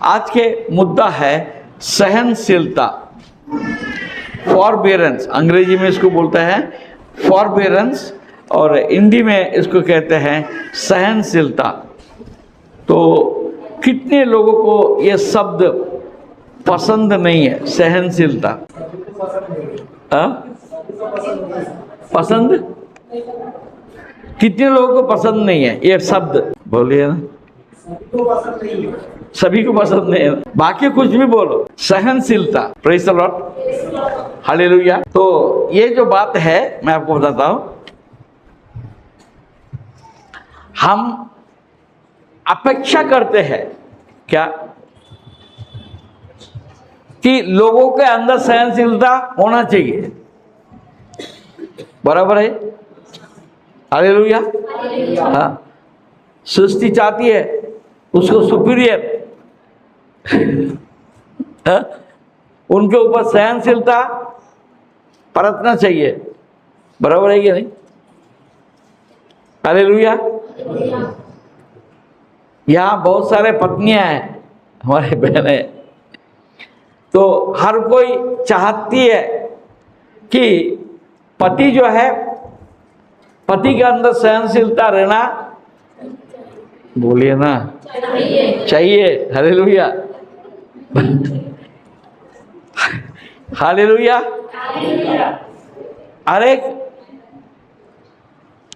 आज के मुद्दा है सहनशीलता, फॉरबेरेंस। अंग्रेजी में इसको बोलते हैं फॉरबेरेंस और हिंदी में इसको कहते हैं सहनशीलता। तो कितने लोगों को ये शब्द पसंद नहीं है, सहनशीलता? पसंद? कितने लोगों को पसंद नहीं है ये शब्द? बोलिए ना। सभी को पसंद नहीं है, बाकी कुछ भी बोलो, सहनशीलता। Praise the lord, hallelujah. तो ये जो बात है मैं आपको बताता हूं, हम अपेक्षा करते हैं क्या कि लोगों के अंदर सहनशीलता होना चाहिए, बराबर है? हालेलुया। हाँ, सृष्टि चाहती है उसको सुपीरियर, उनके ऊपर सहनशीलता बरतना चाहिए, बराबर है कि नहीं? हालेलुया। यहाँ बहुत सारे पत्नियां हैं, हमारे बहनें, तो हर कोई चाहती है कि पति जो है, पति के अंदर सहनशीलता रहना, बोलिए ना, चाहिए। Hallelujah, hallelujah. हर एक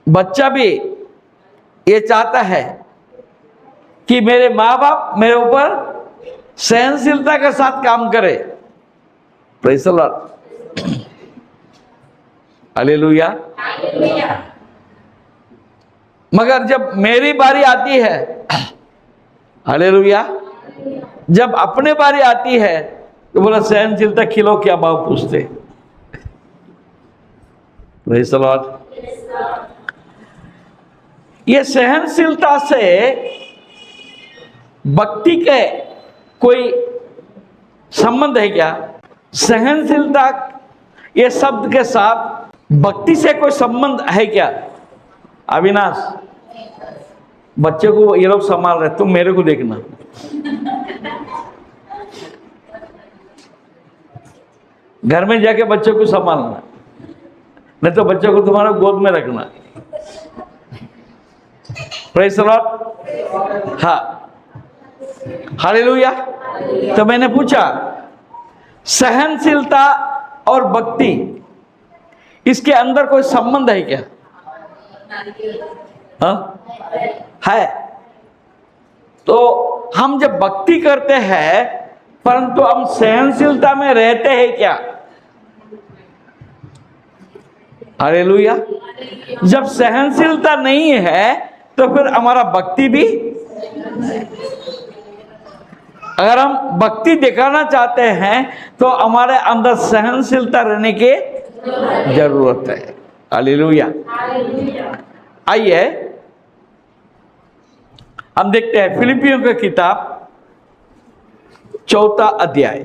बच्चा भी ये चाहता है कि मेरे माँ बाप मेरे ऊपर सहनशीलता के साथ काम करे। Praise the lord, hallelujah. मगर जब मेरी बारी आती है, हालेलुया, जब अपने बारी आती है तो बोला सहनशीलता खिलो क्या भाव पूछते। Praise the Lord. ये सहनशीलता से भक्ति के कोई संबंध है क्या? सहनशीलता ये शब्द के साथ भक्ति से कोई संबंध है क्या? अविनाश, बच्चे को ये लोग संभाल रहे, तुम मेरे को देखना। घर में जाके बच्चे को संभालना, नहीं तो बच्चे को तुम्हारा गोद में रखना। प्रेज़ द लॉर्ड, हाँ, हालेलुया। तो मैंने पूछा सहनशीलता और भक्ति, इसके अंदर कोई संबंध है क्या? हाँ, है। तो हम जब भक्ति करते हैं परंतु हम सहनशीलता में रहते हैं क्या? हालेलुया। जब सहनशीलता नहीं है तो फिर हमारा भक्ति भी, अगर हम भक्ति दिखाना चाहते हैं तो हमारे अंदर सहनशीलता रहने की जरूरत है। हालेलुया। आइए हम देखते हैं फिलिपियों की किताब 4 अध्याय।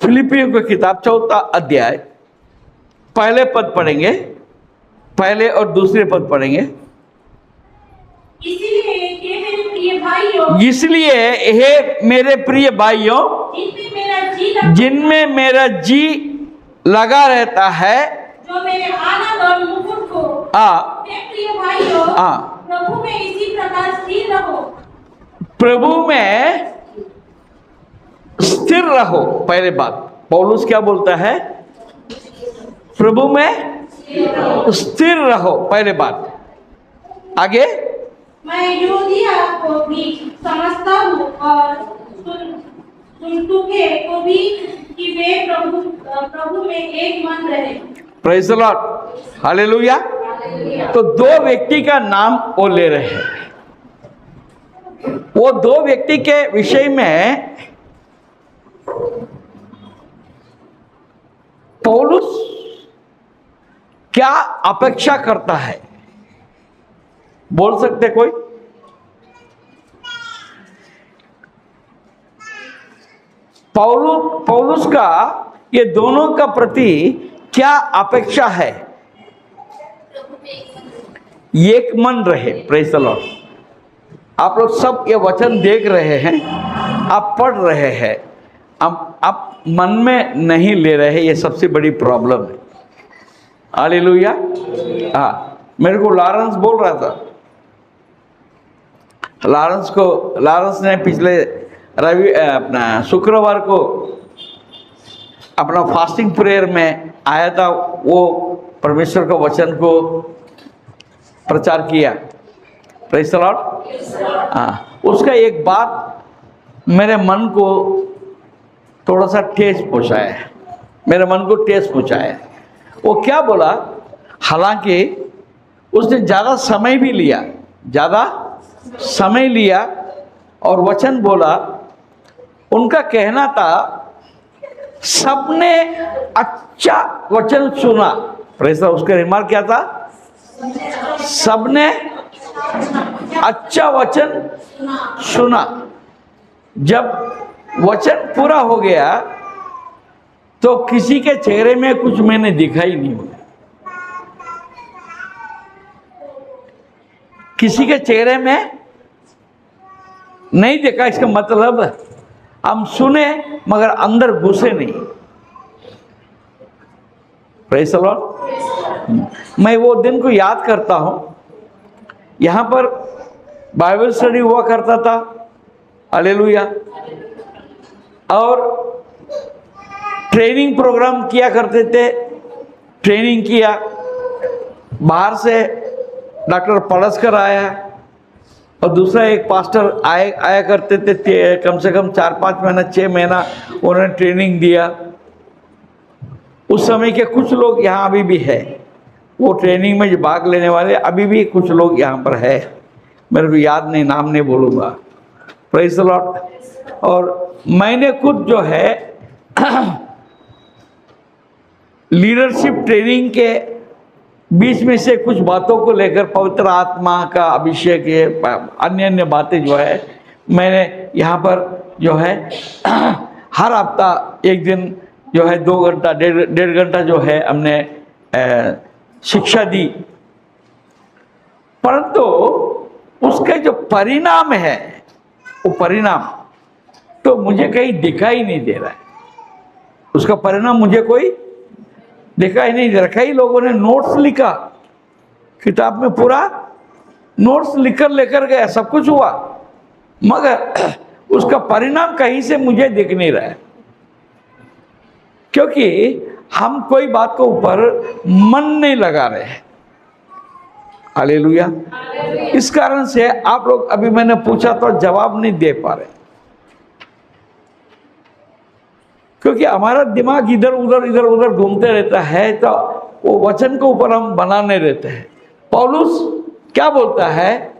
फिलिपियों की किताब 4 अध्याय, पहले पद पढ़ेंगे, पहले और दूसरे पद पढ़ेंगे। इसलिए हे मेरे प्रिय भाइयों, जिनमें मेरा जी लगा रहता है, जो मेरे आनंद और मुकुट को, हे प्रिय भाइयों, प्रभु में इसी प्रकार स्थिर रहो। प्रभु में स्थिर रहो। पहले बात पौलुस क्या बोलता है? प्रभु में स्थिर रहो, पहले बात। आगे, मैं यूदिया को भी समझता हूँ और सुन्तुखे को भी कि वे प्रभु में एक मन रहे। Praise the lord, hallelujah. तो 2 व्यक्ति का नाम वो ले रहे हैं। वो 2 व्यक्ति के विषय में पौलुस क्या अपेक्षा करता है, बोल सकते कोई? पौलुस का ये दोनों का प्रति क्या अपेक्षा है? एक मन रहे। प्रेज़ द लॉर्ड, आप लोग सब ये वचन देख रहे हैं, आप पढ़ रहे हैं, आप मन में नहीं ले रहे, ये सबसे बड़ी प्रॉब्लम है। हालेलुया। हाँ, मेरे को लॉरेंस बोल रहा था, लॉरेंस ने पिछले अपना शुक्रवार को अपना फास्टिंग प्रेयर में आया था, वो परमेश्वर का वचन को प्रचार किया। Praise the Lord. हाँ, उसका एक बात मेरे मन को थोड़ा सा ठेस पहुँचाया, मेरे मन को ठेस पहुँचाया। वो क्या बोला, हालांकि उसने ज़्यादा समय भी लिया, ज़्यादा समय लिया और वचन बोला, उनका कहना था सबने अच्छा वचन सुना। प्रेज़, उसका रिमार्क क्या था, सबने अच्छा वचन सुना। जब वचन पूरा हो गया तो किसी के चेहरे में कुछ मैंने दिखाई नहीं हुआ, किसी के चेहरे में नहीं देखा। इसका मतलब हम सुने मगर अंदर घुसे नहीं। Praise the Lord. मैं वो दिन को याद करता हूं, यहाँ पर बाइबल स्टडी हुआ करता था। हालेलुया। और ट्रेनिंग प्रोग्राम किया करते थे, ट्रेनिंग किया। बाहर से डॉक्टर पलस्कर आया और दूसरा एक पास्टर आया करते थे, कम से कम 4-5 महीना 6 महीना उन्होंने ट्रेनिंग दिया। उस समय के कुछ लोग यहाँ अभी भी है, वो ट्रेनिंग में जो भाग लेने वाले अभी भी कुछ लोग यहाँ पर है, मेरे को याद नहीं, नाम नहीं बोलूँगा। Praise the Lord. और मैंने खुद जो है लीडरशिप ट्रेनिंग के बीच में से कुछ बातों को लेकर पवित्र आत्मा का अभिषेक, ये अन्य अन्य बातें जो है मैंने यहाँ पर जो है हर हफ्ता एक दिन जो है 2 घंटा 1.5 घंटा जो है हमने शिक्षा दी। परंतु उसके जो परिणाम है, वो परिणाम तो मुझे कहीं दिखाई नहीं दे रहा है। उसका परिणाम मुझे कोई दिखाई नहीं दे रहा। कई लोगों ने नोट्स लिखा, किताब में पूरा नोट्स लिखकर लेकर गया, सब कुछ हुआ, मगर उसका परिणाम कहीं से मुझे दिख नहीं रहा है, क्योंकि हम कोई बात को ऊपर मन नहीं लगा रहे हैं। हालेलुया। इस कारण से आप लोग, अभी मैंने पूछा तो जवाब नहीं दे पा रहे, क्योंकि हमारा दिमाग इधर उधर घूमते रहता है, तो वो वचन के ऊपर हम बनाने रहते हैं। पौलुस क्या बोलता है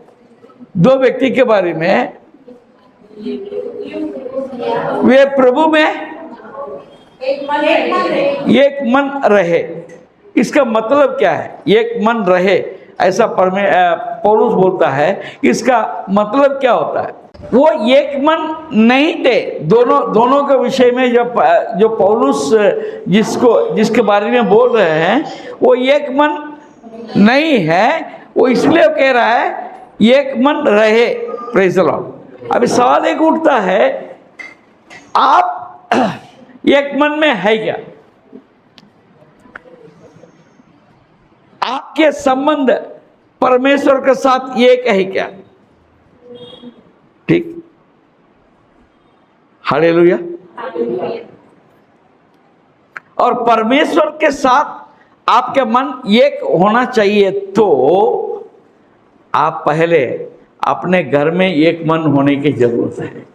2 व्यक्ति के बारे में, वे प्रभु में एक मन रहे। इसका मतलब क्या है, एक मन रहे, ऐसा पौलुस बोलता है। इसका मतलब क्या होता है, वो एक मन नहीं थे। दोनों के विषय में जो पौलुस जिसके बारे में बोल रहे हैं, वो एक मन नहीं है। वो इसलिए कह रहा है एक मन रहे। Praise the Lord. अभी सवाल एक उठता है, आप एक मन में है क्या? आपके संबंध परमेश्वर के साथ एक है क्या? ठीक। हालेलुया। और परमेश्वर के साथ आपके मन एक होना चाहिए, तो आप पहले अपने घर में एक मन होने की जरूरत है।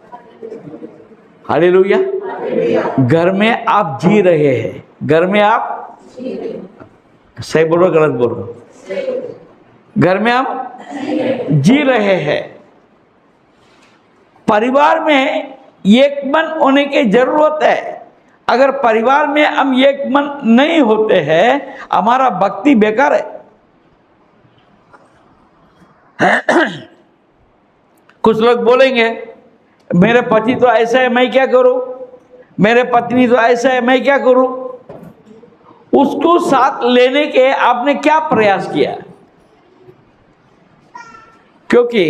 हालेलुया। घर में आप जी रहे हैं, घर में आप सही बोल रहे हो गलत बोल रहे हो? घर में आप जी रहे हैं। परिवार में एक मन होने की जरूरत है। अगर परिवार में हम एक मन नहीं होते हैं, हमारा भक्ति बेकार है। कुछ लोग बोलेंगे मेरे पति तो ऐसा है, मैं क्या करूं? मेरे पत्नी तो ऐसा है, मैं क्या करूं? उसको साथ लेने के आपने क्या प्रयास किया? क्योंकि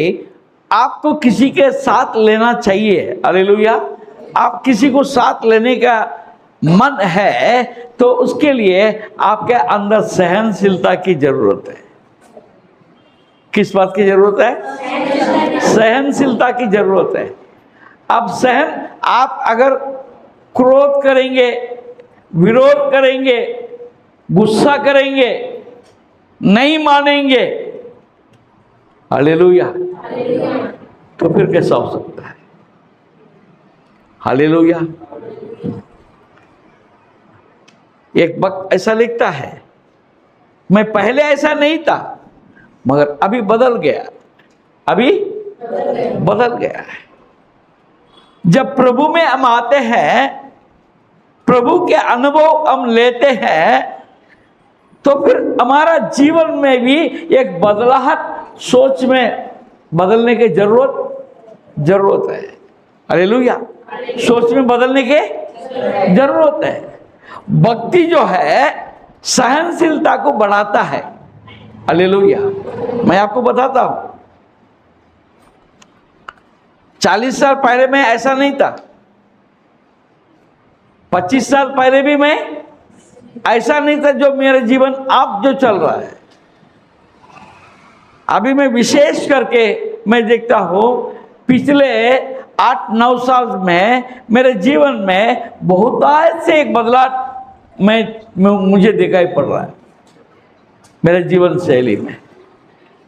आपको किसी के साथ लेना चाहिए, हालेलुया। आप किसी को साथ लेने का मन है तो उसके लिए आपके अंदर सहनशीलता की जरूरत है। किस बात की जरूरत है? सहनशीलता की जरूरत है। अब आप अगर क्रोध करेंगे, विरोध करेंगे, गुस्सा करेंगे, नहीं मानेंगे, हालेलुया, तो फिर कैसा हो सकता है? हालेलुया। एक वक्त ऐसा लिखता है, मैं पहले ऐसा नहीं था मगर अभी बदल गया, अभी बदल गया है। जब प्रभु में हम आते हैं, प्रभु के अनुभव हम लेते हैं, तो फिर हमारा जीवन में भी एक बदलाहट, सोच में बदलने की जरूरत है। हालेलुया। सोच में बदलने की जरूरत है। भक्ति जो है सहनशीलता को बढ़ाता है। हालेलुया। मैं आपको बताता हूं, 40 साल पहले मैं ऐसा नहीं था, 25 साल पहले भी मैं ऐसा नहीं था जो मेरे जीवन अब जो चल रहा है। अभी मैं विशेष करके मैं देखता हूं, पिछले 8-9 साल में मेरे जीवन में बहुत से एक बदलाव मुझे दिखाई पड़ रहा है। मेरे जीवन शैली में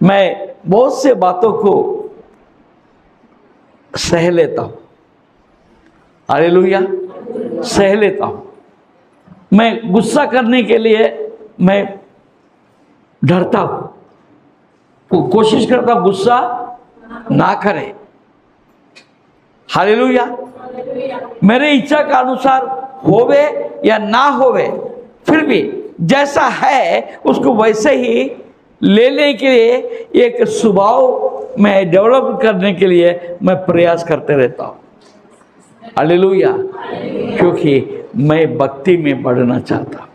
मैं बहुत से बातों को सह लेता हूं। हालेलुया। सह लेता हूं। मैं गुस्सा करने के लिए मैं डरता हूं, कोशिश करता हूं गुस्सा ना करे। हालेलुया। मेरे इच्छा का अनुसार होवे या ना होवे, फिर भी जैसा है उसको वैसे ही लेने के लिए एक स्वभाव में डेवलप करने के लिए मैं प्रयास करते रहता हूं। हालेलुया। क्योंकि मैं भक्ति में बढ़ना चाहता हूं।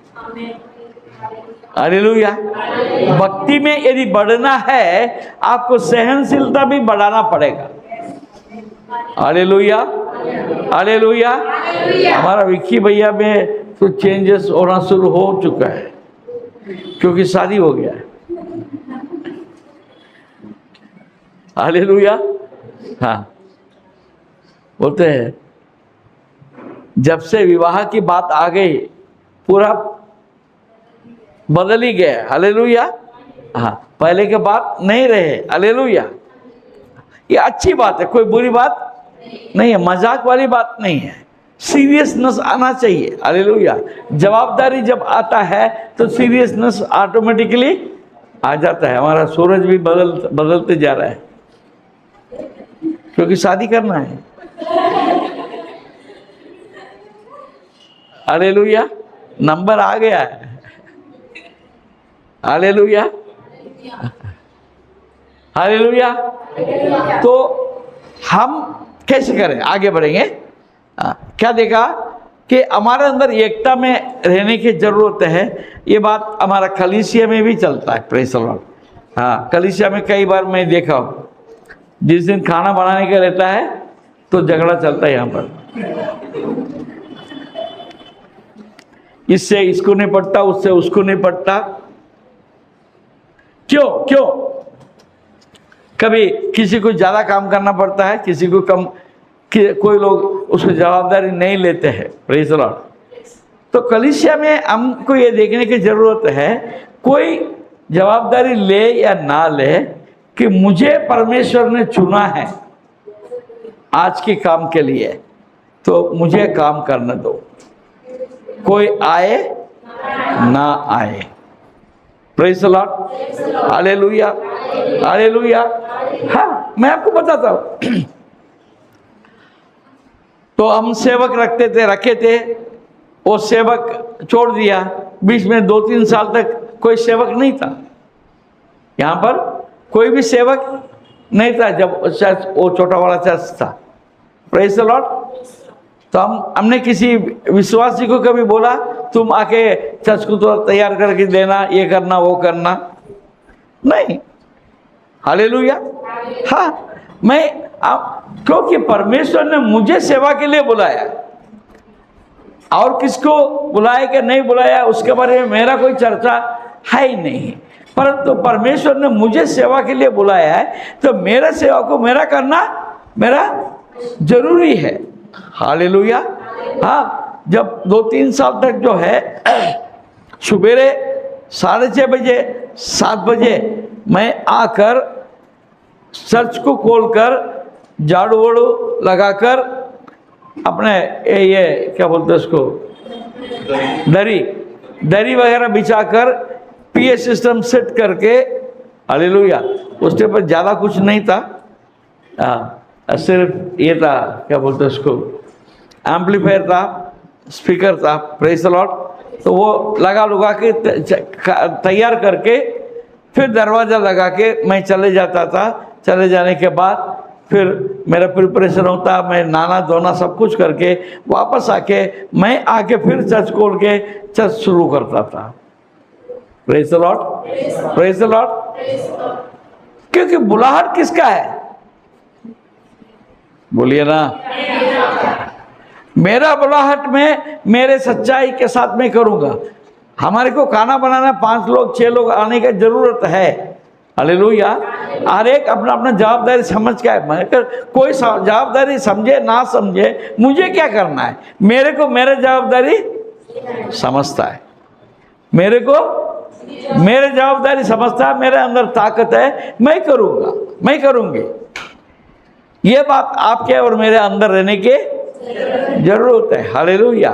हालेलुया। भक्ति में यदि बढ़ना है, आपको सहनशीलता भी बढ़ाना पड़ेगा। हालेलुया। हालेलुया। हमारा विक्की भैया में तो चेंजेस होना शुरू हो चुका है, क्योंकि शादी हो गया है। हालेलुया। हाँ, बोलते हैं जब से विवाह की बात आ गई पूरा बदल ही गया। हालेलुया। हाँ, पहले के बात नहीं रहे। हालेलुया। ये अच्छी बात है, कोई बुरी बात नहीं है, मजाक वाली बात नहीं है। सीरियसनेस आना चाहिए। हालेलुया। जवाबदारी जब आता है तो सीरियसनेस ऑटोमेटिकली आ जाता है। हमारा सूरज भी बदलते जा रहा है, क्योंकि शादी करना है। हालेलुया। नंबर आ गया है। हालेलुया। हालेलुया। तो हम कैसे करें, आगे बढ़ेंगे। क्या देखा कि हमारे अंदर एकता में रहने की जरूरत है। ये बात हमारा कलीसिया में भी चलता है। Praise the Lord. हाँ, कलीसिया में कई बार मैं देखा हूँ, जिस दिन खाना बनाने का रहता है तो झगड़ा चलता है। यहाँ पर इससे इसको नहीं पड़ता, उससे उसको नहीं पड़ता। क्यों? कभी किसी को ज्यादा काम करना पड़ता है, किसी को कम, कोई लोग उसको जवाबदारी नहीं लेते हैं। Praise the Lord. तो कलीसिया में हमको ये देखने की जरूरत है, कोई जवाबदारी ले या ना ले, कि मुझे परमेश्वर ने चुना है आज के काम के लिए, तो मुझे काम करने दो, कोई आए ना आए। Praise the lord. Hallelujah. Hallelujah. हाँ, मैं आपको बताता हूँ, तो हम सेवक रखे थे, वो सेवक छोड़ दिया। बीच में 2-3 साल तक कोई सेवक नहीं था। यहाँ पर कोई भी सेवक नहीं था जब चर्च, वो छोटा वाला चर्च था। Praise the Lord. तो हमने किसी विश्वासी को कभी बोला तुम आके चर्च को तो तैयार करके देना, ये करना वो करना, नहीं। हालेलुया। हाँ, क्योंकि परमेश्वर ने मुझे सेवा के लिए बुलाया, और किसको बुलाया कि नहीं बुलाया उसके बारे में मेरा कोई चर्चा है ही नहीं, परंतु परमेश्वर ने मुझे सेवा के लिए बुलाया है, तो मेरा सेवा को मेरा करना मेरा जरूरी है। हालेलुया। हाँ, जब 2-3 साल तक जो है सुबेरे 6:30 बजे 7 बजे मैं आकर चर्च को खोलकर झाड़ू वाड़ू लगाकर अपने ये क्या बोलते हैं उसको, दरी वगैरह बिछाकर पीए सिस्टम सेट करके, हालेलुया, उसके पर ज़्यादा कुछ नहीं था, सिर्फ ये था क्या बोलते हैं उसको, एम्पलीफायर था, स्पीकर था, प्रेज़ द लॉर्ड। तो वो लगा के तैयार करके फिर दरवाज़ा लगा के मैं चले जाता था। चले जाने के बाद फिर मेरा प्रिपरेशन होता, मैं नहाना धोना सब कुछ करके वापस आके मैं आके फिर चर्च खोल के चर्च शुरू करता था। Praise the Lord, praise the Lord. क्योंकि बुलाहट किसका है? बोलिए ना। मेरा बुलाहट में मेरे सच्चाई के साथ में करूँगा। हमारे को खाना बनाना 5 लोग 6 लोग आने की ज़रूरत है। हालेलुया। हर एक अपना अपना जवाबदारी समझ के है। मैं कोई जवाबदारी समझे ना समझे, मुझे क्या करना है? मेरे को मेरे जवाबदारी समझता है, मेरे को मेरे जवाबदारी समझता है, मेरे अंदर ताकत है, मैं करूँगा, मैं करूँगी। ये बात आपके और मेरे अंदर रहने की जरूरत है। हालेलुया।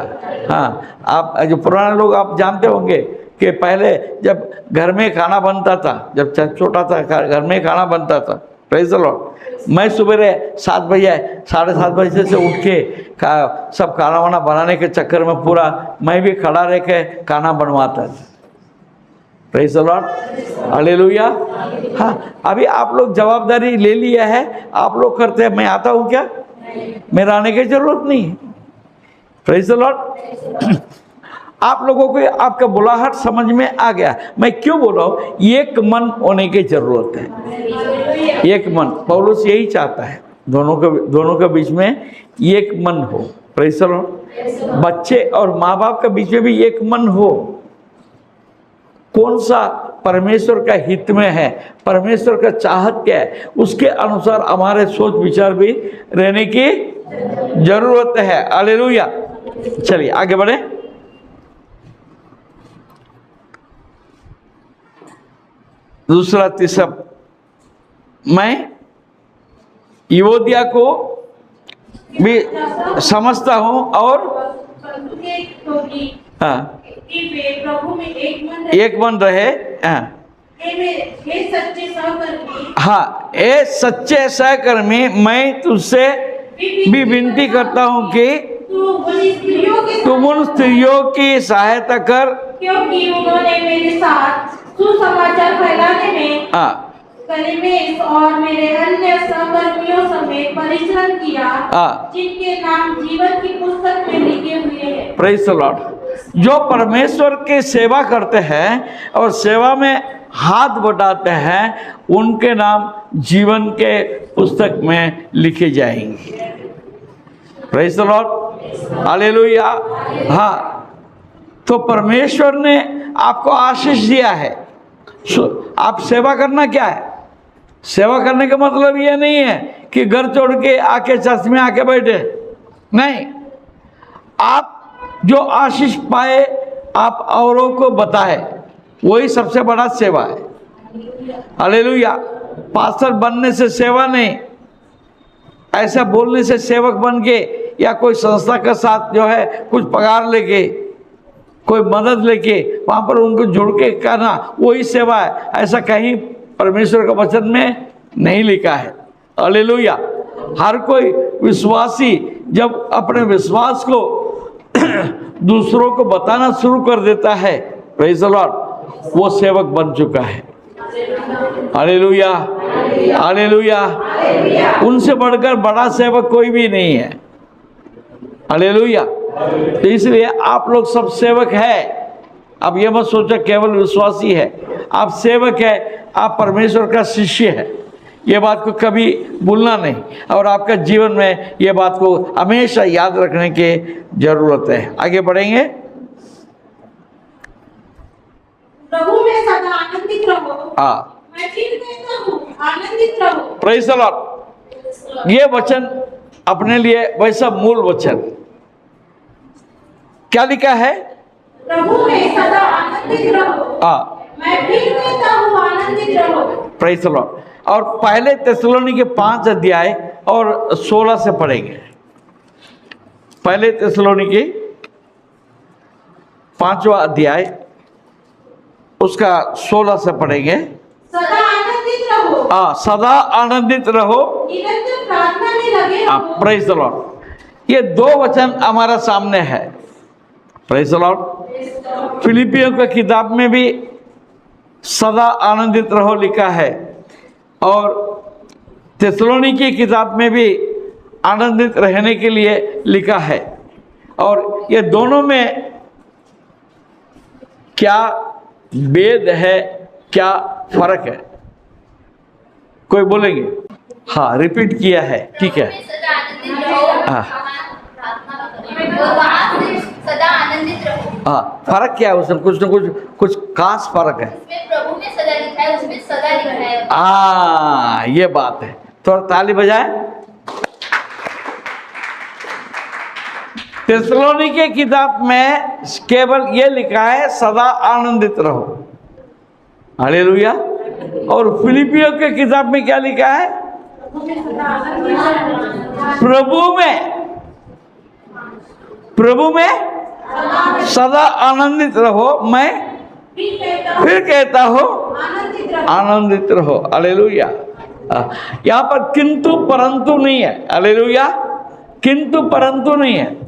हाँ, आप जो पुराने लोग आप जानते होंगे कि पहले जब घर में खाना बनता था, जब छोटा था घर में खाना बनता था, प्रेज़ द लॉर्ड, मैं सुबह 7 बजे 7:30 बजे से उठ के सब खाना वाना बनाने के चक्कर में पूरा मैं भी खड़ा रह के खाना बनवाता था। Praise the lord, hallelujah. हाँ, अभी आप लोग जवाबदारी ले लिया है, आप लोग करते हैं, मैं आता हूँ क्या? मेरा आने की जरूरत नहीं है। Praise the Lord. आप लोगों को आपका बुलाहट समझ में आ गया। मैं क्यों बोल रहा हूँ? एक मन होने की जरूरत है। एक मन, पौलुस यही चाहता है, दोनों के बीच में एक मन हो। Praise the Lord. बच्चे और माँ बाप के बीच में भी एक मन हो। कौन सा परमेश्वर का हित में है, परमेश्वर का चाहत क्या है, उसके अनुसार हमारे सोच विचार भी रहने की जरूरत है। हालेलुया। चलिए आगे बढ़े। दूसरा तीसरा, मैं युवदिया को भी समझता हूँ और हाँ प्रभु में एक मन रहे। हाँ, ए सच्चे सहकर्मी, मैं तुझसे भी विनती करता हूँ कि तू उन स्त्रियों की सहायता कर, क्योंकि उन्होंने मेरे साथ सुसमाचार फैलाने में कलीमेस और मेरे अन्य सहकर्मियों समेत परिश्रम किया, जिनके नाम जीवन की पुस्तक में लिखे हुए हैं। Praise the Lord. जो परमेश्वर की सेवा करते हैं और सेवा में हाथ बढ़ाते हैं, उनके नाम जीवन के पुस्तक में लिखे जाएंगे। Praise the lord, hallelujah. हाँ, तो परमेश्वर ने आपको आशीष दिया है। आप सेवा करना क्या है? सेवा करने का मतलब ये नहीं है कि घर छोड़ के आके चर्च में आके बैठे, नहीं। आप जो आशीष पाए आप औरों को बताए, वही सबसे बड़ा सेवा है। हालेलुया। पास्टर बनने से सेवा नहीं, ऐसा बोलने से सेवक बन के या कोई संस्था के साथ जो है कुछ पगार लेके, कोई मदद लेके वहाँ पर उनको जुड़ के करना, वही सेवा है। ऐसा कहीं परमेश्वर का वचन में नहीं लिखा है। हालेलुया। हर कोई विश्वासी जब अपने विश्वास को दूसरों को बताना शुरू कर देता है, प्रेज़ द लॉर्ड, वो सेवक बन चुका है। Hallelujah, hallelujah. उनसे बढ़कर बड़ा सेवक कोई भी नहीं है। हालेलुया। तो इसलिए आप लोग सब सेवक है। अब ये मत सोचो केवल विश्वासी है, आप सेवक है, आप परमेश्वर का शिष्य है। ये बात को कभी भूलना नहीं, और आपका जीवन में ये बात को हमेशा याद रखने की जरूरत है। आगे बढ़ेंगे। प्रभु में सदा आनंदित रहो। मैं फिर कहता हूँ आनंदित रहो। Praise the Lord. ये वचन अपने लिए वैसा मूल वचन क्या लिखा है? प्रभु में सदा आनंदित रहो। मैं फिर कहता हूँ आनंदित रहो। Praise the Lord. और पहले थिस्सलुनीके 5 अध्याय और 16 से पढ़ेंगे। पहले थिस्सलुनीके 5वां अध्याय उसका 16 से पढ़ेंगे। सदा आनंदित रहो। सदा आनंदित रहो। निरंतर प्रार्थना में लगे रहो। Praise the Lord. ये दो वचन हमारा सामने है। Praise the Lord. फिलिपियों की किताब में भी सदा आनंदित रहो लिखा है, और थिस्सलुनीके की किताब में भी आनंदित रहने के लिए लिखा है। और ये दोनों में क्या भेद है, क्या फर्क है? कोई बोलेंगे? हाँ, रिपीट किया है, ठीक है। सदा आनंदित रहो। हाँ, फर्क क्या है उसमें? कुछ न कुछ खास फर्क है। इसमें प्रभु में सदा लिखा है, उसमें सदा लिखा है। ये बात है। थोड़ा ताली बजाए। थिस्सलुनीके की किताब में केवल ये लिखा है सदा आनंदित रहो। हालेलुया। और फिलिपियों के किताब में क्या लिखा है? प्रभु में सदा आनंदित रहो। मैं फिर कहता हूँ आनंदित रहो। हालेलुया। यहाँ पर किंतु परंतु नहीं है। हालेलुया। किंतु परंतु नहीं है।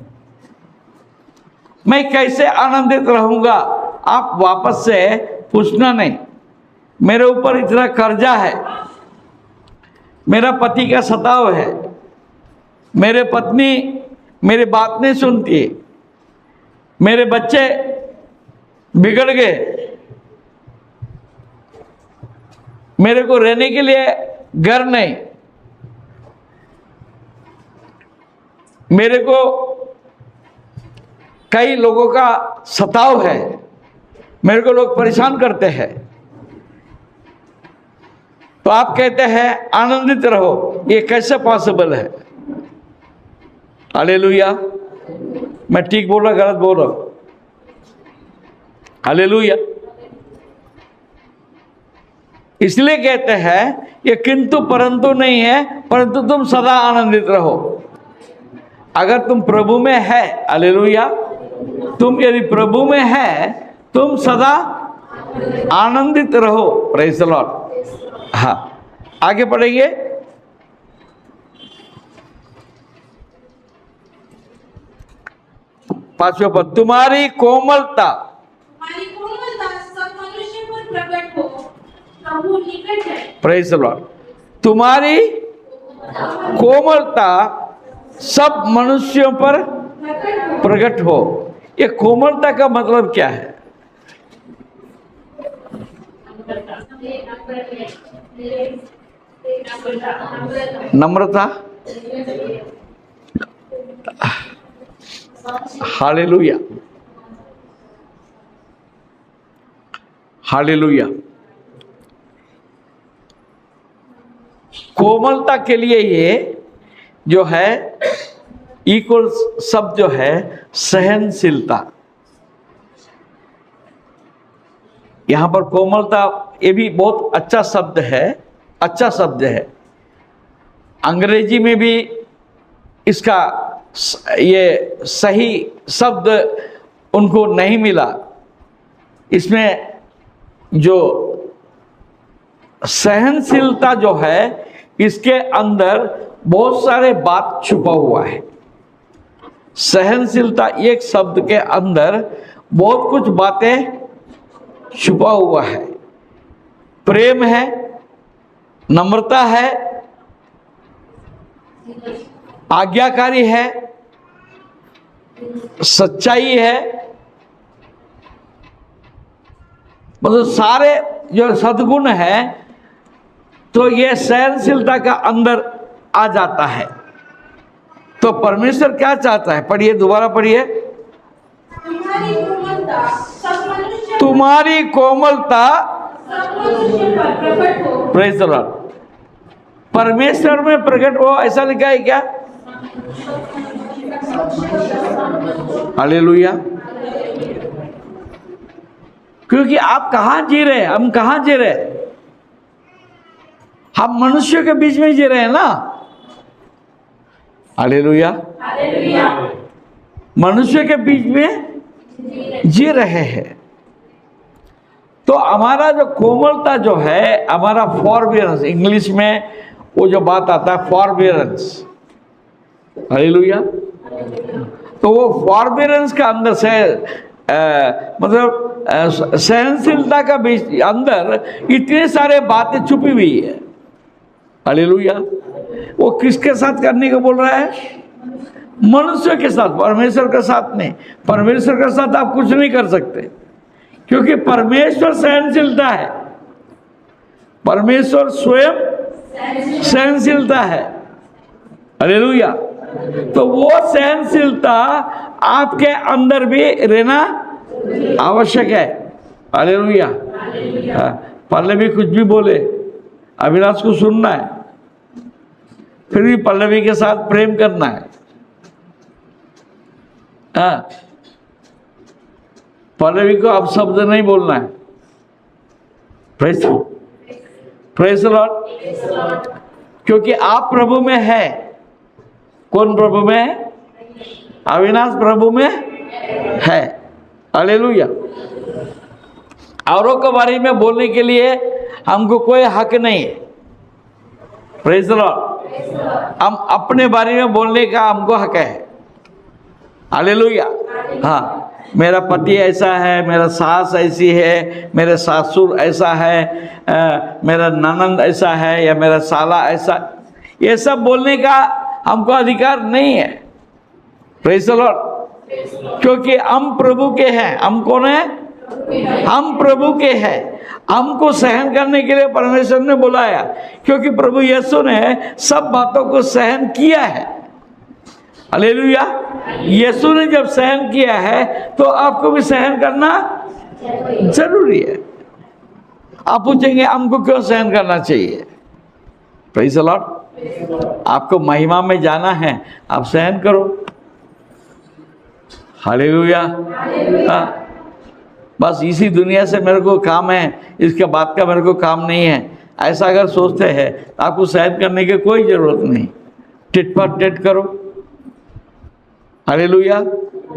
मैं कैसे आनंदित रहूंगा? आप वापस से पूछना नहीं। मेरे ऊपर इतना कर्जा है, मेरा पति का सताव है, मेरे पत्नी मेरी बात नहीं सुनती, मेरे बच्चे बिगड़ गए, मेरे को रहने के लिए घर नहीं, मेरे को कई लोगों का सताव है, मेरे को लोग परेशान करते हैं, तो आप कहते हैं आनंदित रहो। ये कैसे पॉसिबल है? हालेलुया। मैं ठीक बोल रहा, गलत बोल रहा हूं? हालेलुया। इसलिए कहते हैं ये किंतु परंतु नहीं है, परंतु तुम सदा आनंदित रहो। अगर तुम प्रभु में है, हालेलुया, तुम यदि प्रभु में है, तुम सदा आनंदित रहो। Praise the Lord. हाँ, आगे पढ़ेंगे। पांचवें पद, तुम्हारी कोमलता सब मनुष्य पर प्रकट हो, प्रभु निकट है। Praise the Lord. तुम्हारी कोमलता सब मनुष्यों पर प्रकट हो। ये कोमलता का मतलब क्या है? नम्रता। हालेलुया। हालेलुया। कोमलता के लिए ये जो है इक्वल शब्द जो है सहनशीलता। यहां पर कोमलता ये भी बहुत अच्छा शब्द है, अच्छा शब्द है। अंग्रेजी में भी इसका ये सही शब्द उनको नहीं मिला। इसमें जो सहनशीलता जो है, इसके अंदर बहुत सारे बात छुपा हुआ है। सहनशीलता एक शब्द के अंदर बहुत कुछ बातें छुपा हुआ है। प्रेम है, नम्रता है, आज्ञाकारी है, सच्चाई है, मतलब सारे जो सद्गुण है तो ये सहनशीलता का अंदर आ जाता है। तो परमेश्वर क्या चाहता है? पढ़िए, दोबारा पढ़िए। तुम्हारी कोमलता सब मनुष्य तुम्हारी कोमलता पर प्रकट हो। Praise the Lord. परमेश्वर में प्रकट हो, ऐसा लिखा है क्या? हालेलुया। क्योंकि आप कहाँ जी रहे हैं, हम कहाँ जी रहे हैं? हम मनुष्यों के बीच में जी रहे हैं ना। हालेलुया। हालेलुया। मनुष्य के बीच में जी रहे हैं। तो हमारा जो कोमलता जो है, हमारा फॉरबियरेंस, इंग्लिश में वो जो बात आता है फॉरबियरेंस, हालेलुया। तो वो फॉरबियरेंस का अंदर से मतलब सहनशीलता का बीच अंदर इतने सारे बातें छुपी हुई है। हालेलुया। वो किसके साथ करने को बोल रहा है? मनुष्य के साथ, परमेश्वर के साथ नहीं। परमेश्वर के साथ आप कुछ नहीं कर सकते, क्योंकि परमेश्वर सहनशीलता है। परमेश्वर स्वयं सहनशीलता है। हालेलुया। तो वो सहनशीलता आपके अंदर भी रहना आवश्यक है। हालेलुया। पल्लवी कुछ भी बोले, अविनाश को सुनना है, फिर भी पल्लवी के साथ प्रेम करना है। पल्लवी को अब शब्द नहीं बोलना है। Praise the Lord. क्योंकि आप प्रभु में है। कौन प्रभु में है? अविनाश प्रभु में है। हालेलुया। औरों के बारे में बोलने के लिए हमको कोई हक नहीं है। Praise the Lord. हम अपने बारे में बोलने का हमको हक है। हालेलुया। हाँ, मेरा पति ऐसा है, मेरा सास ऐसी है, मेरे सासुर ऐसा है, मेरा ननंद ऐसा है, या मेरा साला ऐसा, ये सब बोलने का हमको अधिकार नहीं है। Praise the Lord. क्योंकि हम प्रभु के हैं। हम कौन है? हम प्रभु के हैं। हमको सहन करने के लिए परमेश्वर ने बुलाया, क्योंकि प्रभु यीशु ने सब बातों को सहन किया है। हालेलुया। यीशु ने जब सहन किया है तो आपको भी सहन करना जरूरी है। आप पूछेंगे हमको क्यों सहन करना चाहिए? Praise the Lord. आपको महिमा में जाना है, आप सहन करो। हालेलुया। बस इसी दुनिया से मेरे को काम है, इसके बाद का मेरे को काम नहीं है, ऐसा अगर सोचते हैं तो आपको सहन करने की कोई ज़रूरत नहीं। टिट पर टिट करो। हालेलुया।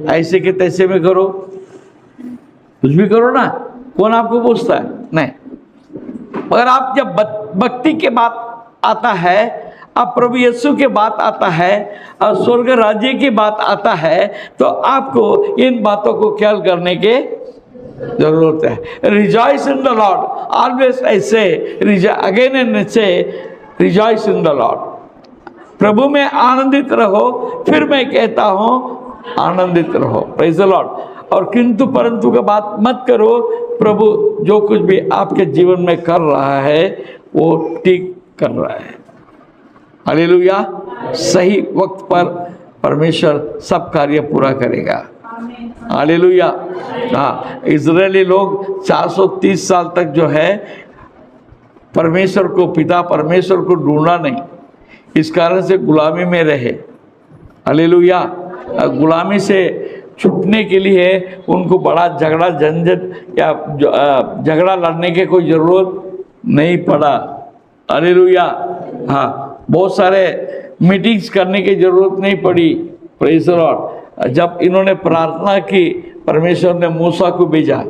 ऐसे के तैसे में करो, कुछ भी करो ना, कौन आपको पूछता है? नहीं। मगर आप जब भक्ति के बात आता है, अब प्रभु यीशु के बात आता है और स्वर्ग राज्य की बात आता है, तो आपको इन बातों को ख्याल करने के जरूरत है। Rejoice in the Lord always. ऐसे अगेन एंड से रिजॉइस इन द लॉर्ड। प्रभु में आनंदित रहो। फिर मैं कहता हूँ आनंदित रहो। Praise the Lord. और किंतु परंतु का बात मत करो। प्रभु जो कुछ भी आपके जीवन में कर रहा है वो ठीक कर रहा है। हालेलुया। सही वक्त पर परमेश्वर सब कार्य पूरा करेगा। हालेलुया। हाँ, इजरायली लोग 430 साल तक जो है परमेश्वर को, पिता परमेश्वर को ढूंढा नहीं, इस कारण से गुलामी में रहे। हालेलुया। गुलामी से छूटने के लिए उनको बड़ा झगड़ा झंझट या झगड़ा लड़ने के कोई ज़रूरत नहीं पड़ा। हालेलुया। हाँ, बहुत सारे मीटिंग्स करने की ज़रूरत नहीं पड़ी। Praise the Lord. जब इन्होंने प्रार्थना की, परमेश्वर ने मूसा को भेजा।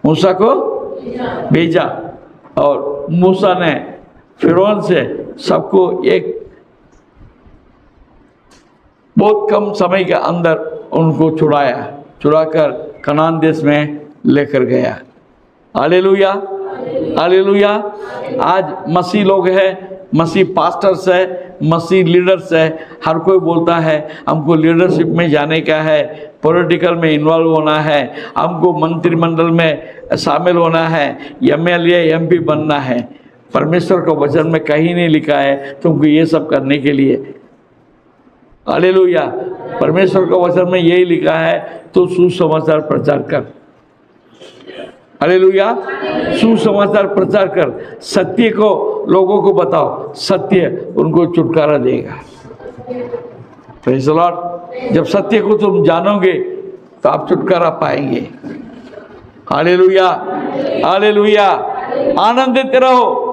मूसा को भेजा और मूसा ने फिरौन से सबको एक बहुत कम समय के अंदर उनको छुड़ाकर कनान देश में लेकर गया। हालेलुया। हालेलुया। आज मसीह लोग हैं, मसीह पास्टर्स है, मसीह लीडर्स है। हर कोई बोलता है हमको लीडरशिप में जाने का है, पॉलिटिकल में इन्वॉल्व होना है, हमको मंत्रिमंडल में शामिल होना है, एमएलए एमपी बनना है। परमेश्वर का वचन में कहीं नहीं लिखा है तुमको ये सब करने के लिए। हालेलुया। परमेश्वर का वचन में यही लिखा है तो सुसमाचार प्रचार कर। हालेलुया। सुसमाचार प्रचार कर, सत्य को लोगों को बताओ, सत्य उनको छुटकारा देगा। Praise the Lord. जब सत्य को तुम जानोगे तो आप छुटकारा पाएंगे। Hallelujah, hallelujah. आनंदित रहो।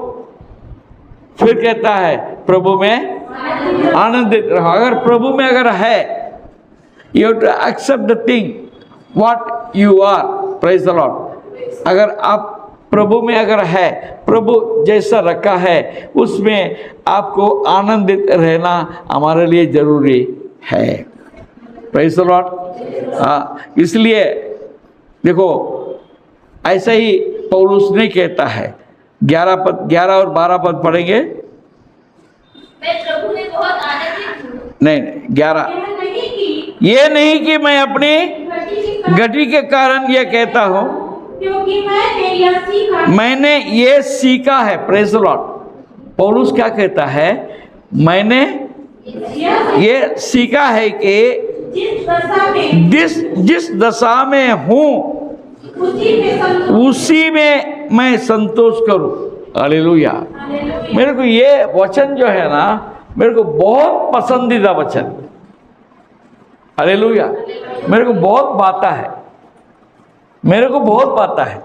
फिर कहता है प्रभु में आनंदित रहो। अगर प्रभु में अगर है, you have to accept the thing what you are. Praise the Lord. अगर आप प्रभु में अगर है, प्रभु जैसा रखा है, उसमें आपको आनंदित रहना हमारे लिए जरूरी है। Praise the Lord. हाँ, इसलिए देखो ऐसा ही पौलुस ने कहता है। 11 और 12 पद पढ़ेंगे। मैं प्रभु में बहुत आनंदित हूँ। नहीं, 11। ये नहीं कि मैं अपनी गति के कारण यह कहता हूँ, क्योंकि मैंने ये सीखा है। Praise the Lord. पौलुस क्या कहता है? मैंने ये सीखा है कि जिस दशा में हूँ उसी में मैं संतोष करूं। हालेलुया। मेरे को ये वचन जो है ना, मेरे को बहुत पसंदीदा वचन। हालेलुया। मेरे को बहुत भाता है, मेरे को बहुत भाता है।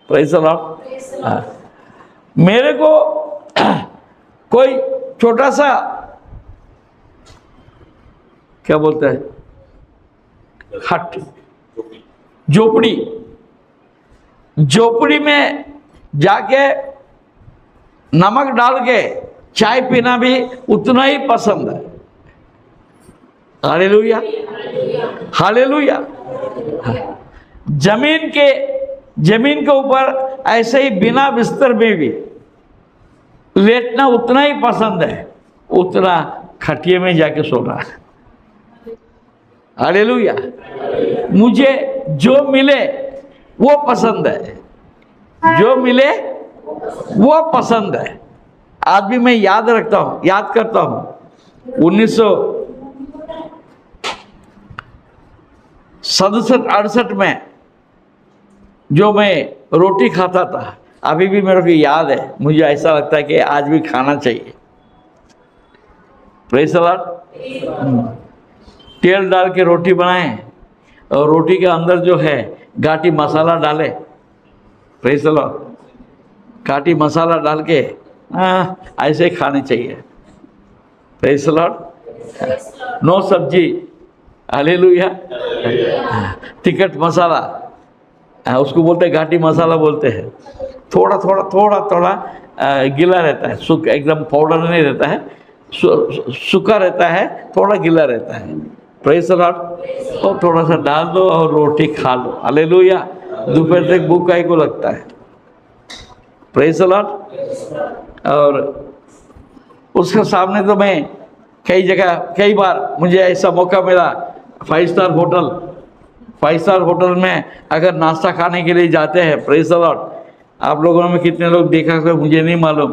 Praise the Lord. हाँ, मेरे को कोई छोटा सा क्या बोलते हैं, हट, झोपड़ी में जाके नमक डाल के चाय पीना भी उतना ही पसंद है। Hallelujah, hallelujah. जमीन के ऊपर ऐसे ही बिना बिस्तर में भी लेटना उतना ही पसंद है, उतना खटिए में जाके सोना। हालेलुया। मुझे जो मिले वो पसंद है, जो मिले वो पसंद है। आज भी मैं याद करता हूँ 1967-68 में जो मैं रोटी खाता था, अभी भी मेरे को याद है। मुझे ऐसा लगता है कि आज भी खाना चाहिए। Praise the Lord. तेल डाल के रोटी बनाएं और रोटी के अंदर जो है घाटी मसाला डाले। Praise the Lord. घाटी मसाला डाल के ऐसे ही खानी चाहिए। Praise the Lord. नो सब्जी। हालेलुया। तिखट मसाला, उसको बोलते हैं घाटी मसाला बोलते हैं। थोड़ा गीला रहता है, एकदम पाउडर नहीं रहता है, सूखा रहता है, थोड़ा गीला रहता है। Praise the Lord. तो थोड़ा सा डाल दो और रोटी खा लो। हालेलुया। दोपहर तक भूख काहे को लगता है। Praise the Lord. और उसके सामने तो मैं कई बार मुझे ऐसा मौका मिला, 5 स्टार होटल में अगर नाश्ता खाने के लिए जाते हैं। Praise the Lord. आप लोगों में कितने लोग देखा कर मुझे नहीं मालूम,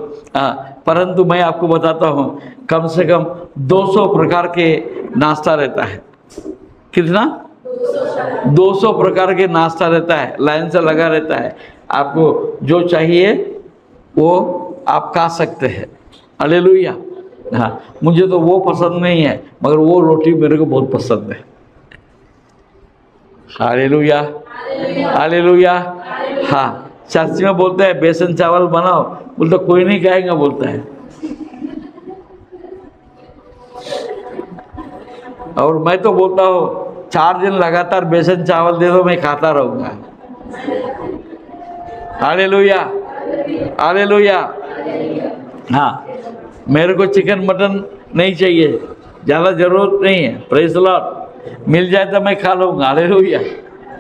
परंतु मैं आपको बताता हूँ कम से कम 200 प्रकार के नाश्ता रहता है। कितना? 200 प्रकार के नाश्ता रहता है, लाइन से लगा रहता है। आपको जो चाहिए वो आप खा सकते हैं। हालेलुया। हाँ, मुझे तो वो पसंद नहीं है, मगर वो रोटी मेरे को बहुत पसंद है। Hallelujah, hallelujah. हाँ, चर्च में बोलते हैं बेसन चावल बनाओ, बोलते कोई नहीं खाएगा, बोलता है। और मैं तो बोलता हूँ 4 दिन लगातार बेसन चावल दे दो, मैं खाता रहूँगा। Hallelujah, hallelujah. हाँ, मेरे को चिकन मटन नहीं चाहिए, ज़्यादा ज़रूरत नहीं है। Praise the Lord. मिल जाए तो मैं खा लूँगा। हालेलुया।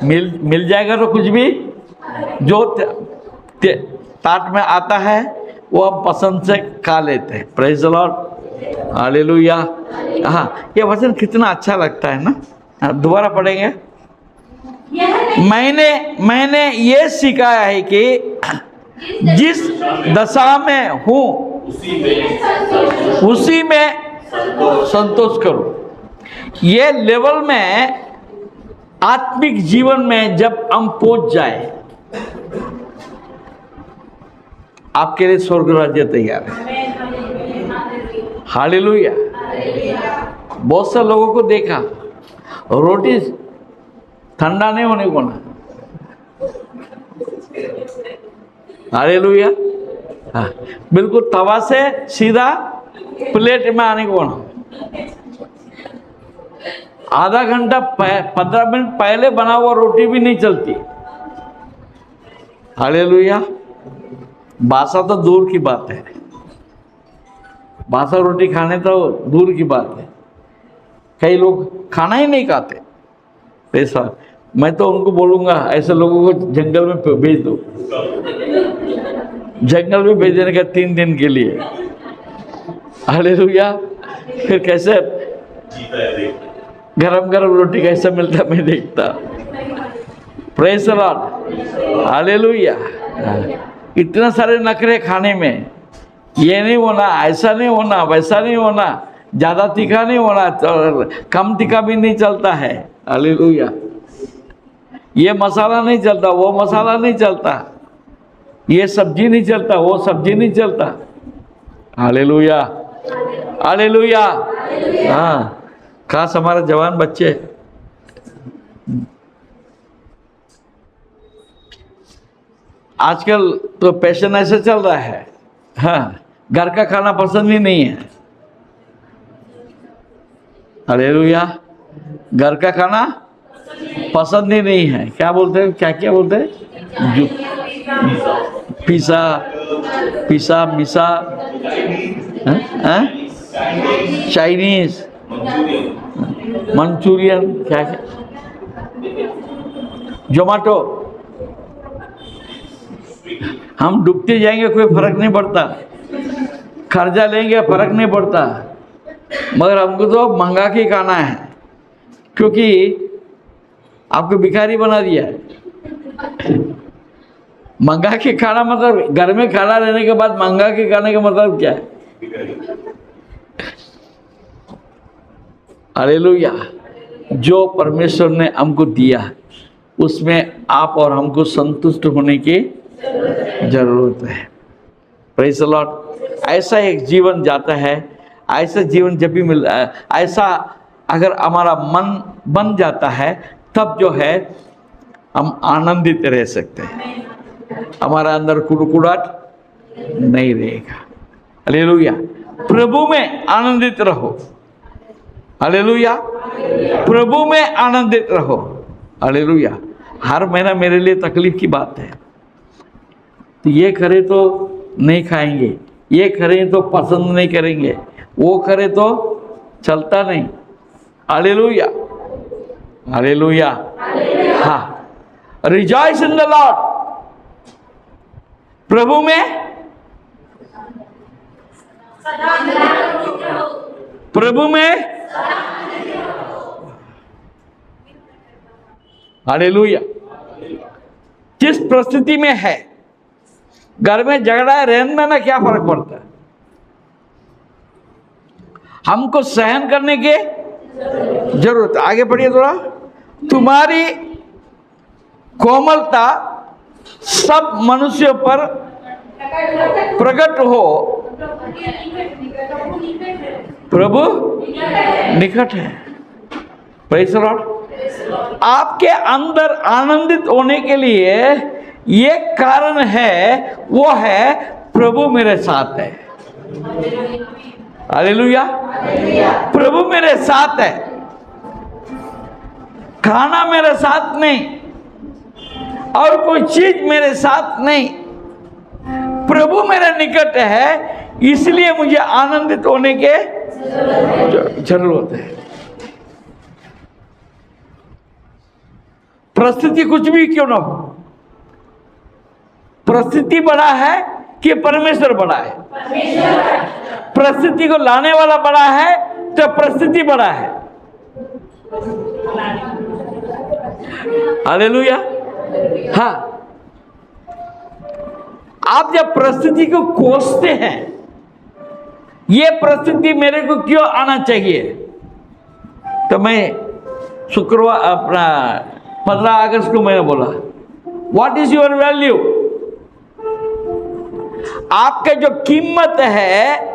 मिल जाएगा तो कुछ भी जो ताट में आता है वो हम पसंद से खा लेते हैं। Praise the lord. हालेलुया। हाँ, ये वचन कितना अच्छा लगता है ना। दोबारा पढ़ेंगे। मैंने ये सिखाया है कि जिस दशा में हूं उसी में संतोष करो। ये लेवल में आत्मिक जीवन में जब हम पहुंच जाए, आपके लिए स्वर्ग राज्य तैयार है। हालेलुया। बहुत से लोगों को देखा, रोटी ठंडा नहीं होने को ना। हालेलुया। हाँ, बिल्कुल तवा से सीधा प्लेट में आने को ना। आधा घंटा 15 मिनट पहले बना हुआ रोटी भी नहीं चलती। हालेलुया। बासा तो दूर की बात है, बासा रोटी खाने तो दूर की बात है। कई लोग खाना ही नहीं खाते। पैसा, मैं तो उनको बोलूँगा ऐसे लोगों को जंगल में भेज दो, जंगल में भेजने का 3 दिन के लिए। हालेलुया। फिर कैसे गरम गरम रोटी कैसे मिलता मैं देखता। Praise the lord. हालेलुया। इतना सारे नखरे खाने में, ये नहीं होना, ऐसा नहीं होना, वैसा नहीं होना, ज़्यादा तीखा नहीं होना, कम तीखा भी नहीं चलता है। हालेलुया। ये मसाला नहीं चलता, वो मसाला नहीं चलता, ये सब्जी नहीं चलता, वो सब्जी नहीं चलता। हालेलुया। हालेलुया। हाँ, खास हमारे जवान बच्चे। आजकल तो पैशन ऐसे चल रहा है, हाँ, घर का खाना पसंद ही नहीं है। हालेलुया। घर का खाना पसंद ही नहीं है। क्या बोलते हैं, क्या क्या बोलते हैं, जो पिज़्ज़ा, पिज़्ज़ा, मिसा, चाइनीज, मंचूरियन, क्या क्या, जोमेटो। हम डूबते जाएंगे कोई फर्क नहीं पड़ता, खर्चा लेंगे फर्क नहीं पड़ता, मगर हमको तो महंगा के खाना है, क्योंकि आपको भिखारी बना दिया है। महंगा के खाना मतलब घर में खाना रहने के बाद महंगा के खाने का मतलब क्या है? हालेलुया। जो परमेश्वर ने हमको दिया उसमें आप और हमको संतुष्ट होने की जरूरत है। Praise the Lord. ऐसा एक जीवन जाता है, ऐसा जीवन जब भी मिलता है, ऐसा अगर हमारा मन बन जाता है तब जो है हम आनंदित रह सकते हैं, हमारा अंदर कुड़कुड़ाहट नहीं रहेगा। हालेलुया। प्रभु में आनंदित रहो। हालेलुया। प्रभु में आनंदित रहो। हालेलुया। हर महीना मेरे लिए तकलीफ की बात है, तो ये करे तो नहीं खाएंगे, ये करें तो पसंद नहीं करेंगे, वो करे तो चलता नहीं। हालेलुया। हालेलुया। हाँ, रिजॉइस इन द लॉर्ड। प्रभु में, प्रभु में। हालेलुया। जिस परिस्थिति में है, घर में झगड़ा है, रहने में ना क्या फर्क पड़ता है, हमको सहन करने की जरूरत। आगे पढ़िए थोड़ा। तुम्हारी कोमलता सब मनुष्यों पर प्रकट हो, प्रभु निकट है। Praise the Lord. आपके अंदर आनंदित होने के लिए ये कारण है, वो है प्रभु मेरे साथ है। हालेलुया। प्रभु मेरे साथ है, खाना मेरे साथ नहीं और कोई चीज मेरे साथ नहीं, प्रभु मेरे निकट है, इसलिए मुझे आनंदित होने के जरूरत है। परिस्थिति कुछ भी क्यों ना हो, परिस्थिति बड़ा है कि परमेश्वर बड़ा है? परिस्थिति को लाने वाला बड़ा है तो परिस्थिति बड़ा है। हालेलुया। हाँ, आप जब परिस्थिति को कोसते हैं, ये परिस्थिति मेरे को क्यों आना चाहिए, तो मैं शुक्रवार अपना 15 अगस्त को मैंने बोला, व्हाट इज योर वैल्यू, आपका जो कीमत है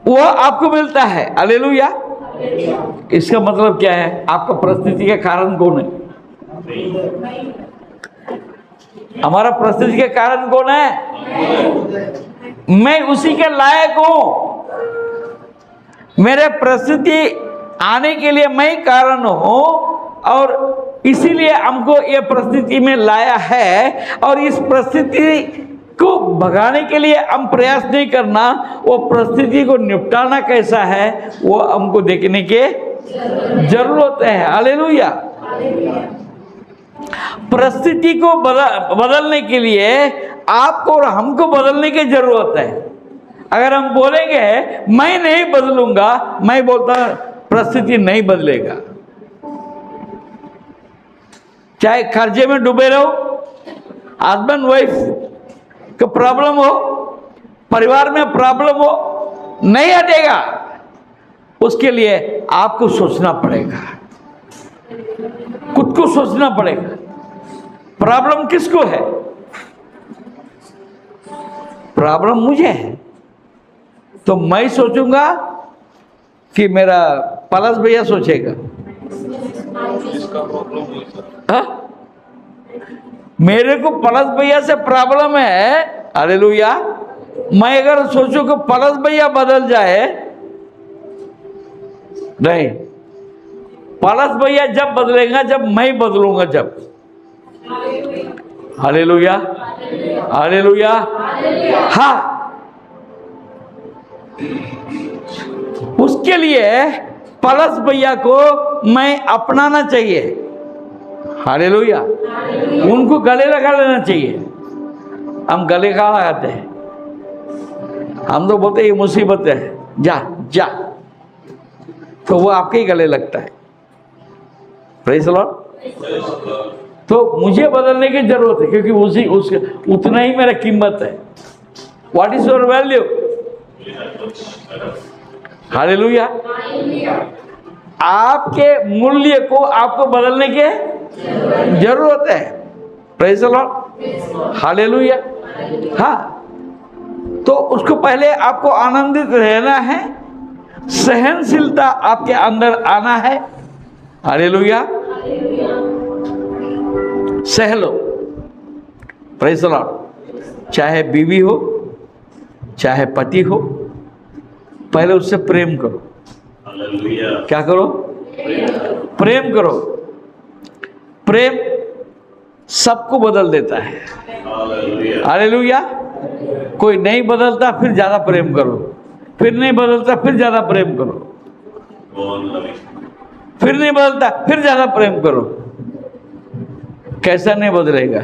वो आपको मिलता है। हालेलुया। इसका मतलब क्या है, आपका परिस्थिति के कारण कौन है? हमारा परिस्थिति के कारण कौन है? मैं उसी के लायक हूं। मेरे परिस्थिति आने के लिए मैं कारण हूं और इसीलिए हमको ये परिस्थिति में लाया है। और इस परिस्थिति को भगाने के लिए हम प्रयास नहीं करना, वो परिस्थिति को निपटाना कैसा है वो हमको देखने के जरूरत है। हालेलुया। परिस्थिति को बदलने के लिए आपको और हमको बदलने की जरूरत है। अगर हम बोलेंगे मैं नहीं बदलूंगा, मैं बोलता परिस्थिति नहीं बदलेगा। चाहे कर्जे में डूबे रहो, हस्बैंड वाइफ का प्रॉब्लम हो, परिवार में प्रॉब्लम हो, नहीं हटेगा। उसके लिए आपको सोचना पड़ेगा, खुद को सोचना पड़ेगा। प्रॉब्लम किसको है? प्रॉब्लम मुझे है, तो मैं सोचूंगा कि मेरा पलस भैया सोचेगा। हाँ? मेरे को पलस भैया से प्रॉब्लम है, हालेलुया। मैं अगर सोचूं कि पलस भैया बदल जाए, नहीं, पलस भैया जब बदलेगा जब मैं बदलूंगा, जब। Hallelujah, hallelujah. हाँ, उसके लिए पलस भैया को मैं अपनाना चाहिए। हालेलुया। उनको गले लगा लेना चाहिए। हम गले कहाँ लगाते हैं? हम तो बोलते हैं ये मुसीबत है, जा जा, तो वो आपके ही गले लगता है। Praise the Lord. तो मुझे बदलने की जरूरत है, क्योंकि उसके उतना ही मेरा कीमत है। What is your value? Hallelujah. आपके मूल्य को आपको बदलने के जरूरत है। Praise the lord. हालेलुया। हाँ, तो उसको पहले आपको आनंदित रहना है, सहनशीलता आपके अंदर आना है। हालेलुया। सह लो। Praise the Lord. चाहे बीवी हो, चाहे पति हो, पहले उससे प्रेम करो। क्या करो? प्रेम करो। प्रेम सबको बदल देता है। हालेलुया। कोई नहीं बदलता, फिर ज्यादा प्रेम करो। फिर नहीं बदलता, फिर ज्यादा प्रेम करो। फिर नहीं बदलता, फिर ज्यादा प्रेम करो। कैसा नहीं बदलेगा?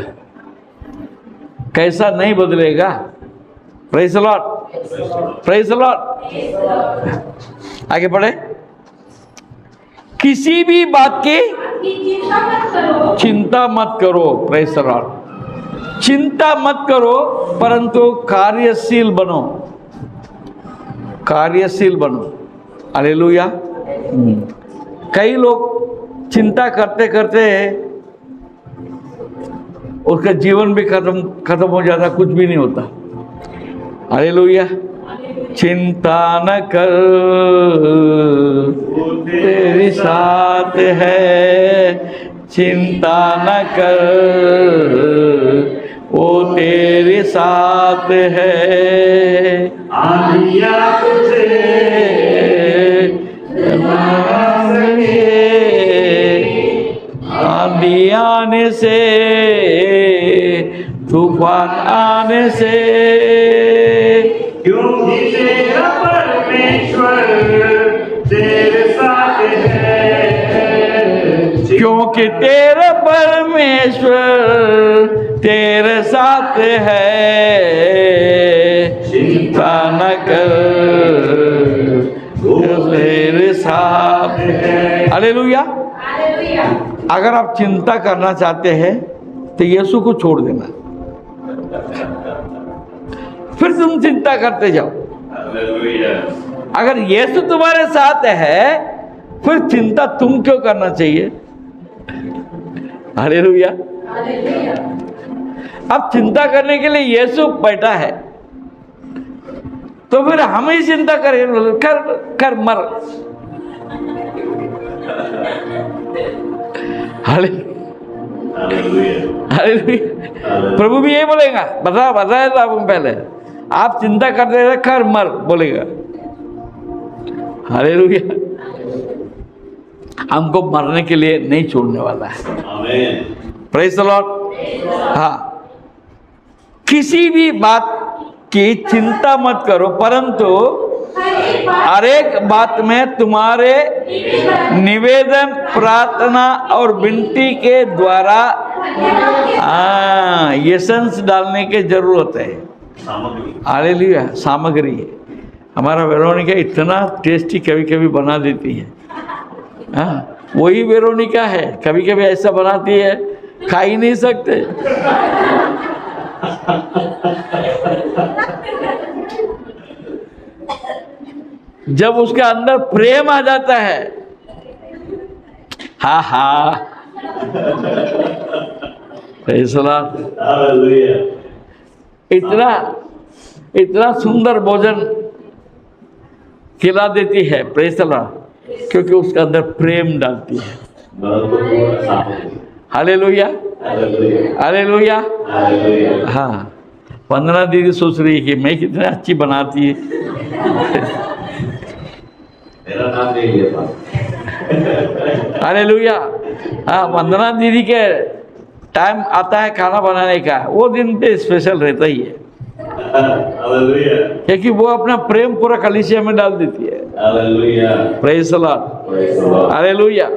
कैसा नहीं बदलेगा? Praise the Lord. Praise the Lord. आगे बढ़े। किसी भी बात की चिंता मत करो। Praise the Lord. चिंता मत करो, परंतु कार्यशील बनो। कार्यशील बनो। हालेलुया। कई लोग चिंता करते करते उसका जीवन भी खत्म हो जाता, कुछ भी नहीं होता। हालेलुया। चिंता न कर, तेरे साथ है। चिंता न कर, वो तेरे साथ है। आलिया तुझे आंधी आने से, तूफान आने से, क्योंकि तेरा परमेश्वर तेरे साथ है। क्योंकि तेरा परमेश्वर तेरे साथ है। चिंता न कर, वो तेरे साथ है। हालेलुया। अगर आप चिंता करना चाहते हैं तो यीशु को छोड़ देना। फिर तुम चिंता करते जाओ। अगर यीशु तुम्हारे साथ है फिर चिंता तुम क्यों करना चाहिए? हालेलुया। अब चिंता करने के लिए यीशु बैठा है तो फिर हम ही चिंता करें, कर कर मर। प्रभु भी यही बोलेगा, बताया था आपको पहले, आप चिंता करते रहे, कर मर बोलेगा। हालेलुया। हमको मरने के लिए नहीं छोड़ने वाला है। Praise the Lord. हाँ, किसी भी बात की चिंता मत करो, परंतु हर एक बात में तुम्हारे निवेदन, प्रार्थना और विनती के द्वारा एसेंस डालने की जरूरत है। हालेलुया। सामग्री है। हमारा वेरोनिका इतना टेस्टी कभी कभी बना देती है। हाँ, वही वेरोनिका है, कभी कभी ऐसा बनाती है खा ही नहीं सकते। जब उसके अंदर प्रेम आ जाता है, हा हा, इतना इतना सुंदर भोजन खिला देती है, प्रेज़ द लॉर्ड, क्योंकि उसके अंदर प्रेम डालती है। Hallelujah, hallelujah. हाँ, वंदना दीदी सोच रही है कि मैं कितनी अच्छी बनाती है। मेरा नाम नहीं लिया। हालेलुया। हाँ, वंदना दीदी के टाइम आता है खाना बनाने का, वो दिन पे स्पेशल रहता ही है, क्योंकि वो अपना प्रेम पूरा कलीसिया में डाल देती है। Praise the lord. हालेलुया।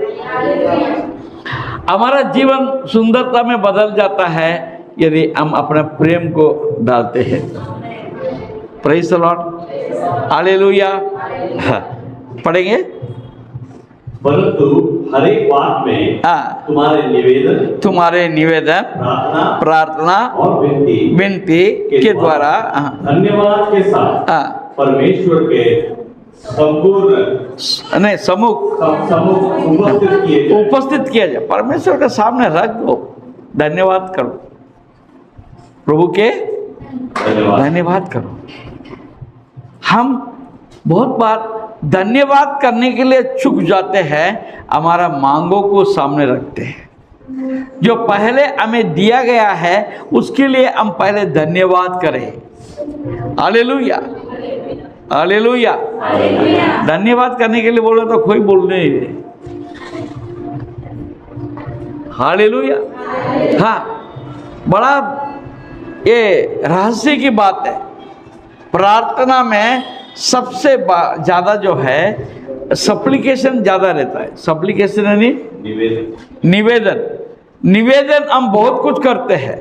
हमारा जीवन सुंदरता में बदल जाता है यदि हम अपने प्रेम को डालते हैं। Praise the lord. हालेलुया। पढ़ेंगे। परंतु हर एक बात में तुम्हारे निवेदन, प्रार्थना और विनती के द्वारा धन्यवाद के साथ परमेश्वर के सम्मुख उपस्थित किया जाए। परमेश्वर के सामने रख दो, धन्यवाद करो, प्रभु के धन्यवाद करो। हम बहुत बार धन्यवाद करने के लिए चूक जाते हैं, हमारा मांगों को सामने रखते हैं। जो पहले हमें दिया गया है उसके लिए हम पहले धन्यवाद करें। Hallelujah, hallelujah. धन्यवाद करने के लिए बोलो तो कोई बोलने नहीं दे। हालेलुया। हाँ, बड़ा ये रहस्य की बात है। प्रार्थना में सबसे ज़्यादा जो है सप्लिकेशन ज़्यादा रहता है। सप्लिकेशन यानी निवेदन। निवेदन हम बहुत कुछ करते हैं,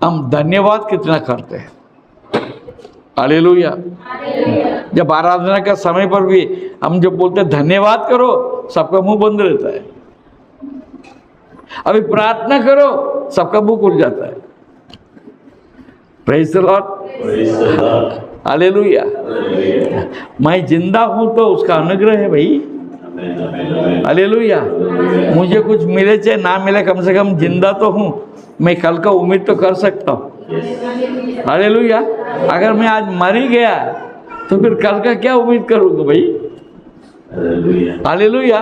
हम धन्यवाद कितना करते हैं। हालेलुया। जब आराधना का समय पर भी हम जब बोलते हैं धन्यवाद करो, सबका मुंह बंद रहता है। अभी प्रार्थना करो, सबका मुंह खुल जाता है। Praise the lord. हालेलुया। मैं जिंदा हूं तो उसका अनुग्रह है भाई। हालेलुया। मुझे कुछ मिले चाहे ना मिले, कम से कम जिंदा तो हूं, मैं कल का उम्मीद तो कर सकता हूं। हालेलुया। अगर मैं आज मर ही गया तो फिर कल का क्या उम्मीद करूंगा भाई। हालेलुया।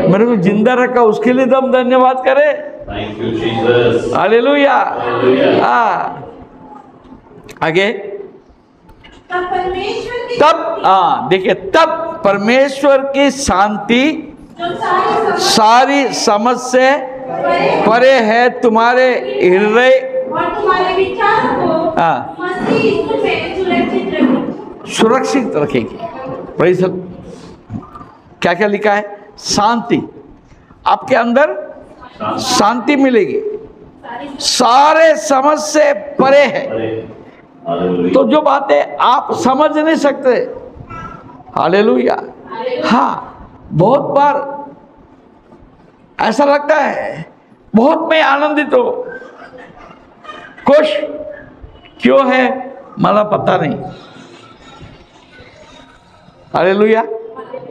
मेरे को जिंदा रखा उसके लिए तो हम धन्यवाद करें। हालेलुया। हाँ, आगे तब देखिए, तब परमेश्वर की शांति सारी समझ से परे है, तुम्हारे हृदय और तुम्हारे विचार को मसीह यीशु में सुरक्षित रखेगी। प्रेज़। क्या क्या लिखा है? शांति। आपके अंदर शांति मिलेगी, सारे समझ से परे है। तो जो बातें आप समझ नहीं सकते, हालेलुया। हाँ, बहुत बार ऐसा लगता है बहुत मैं आनंदित हूँ, खुश क्यों है? मला पता नाही. हालेलुया.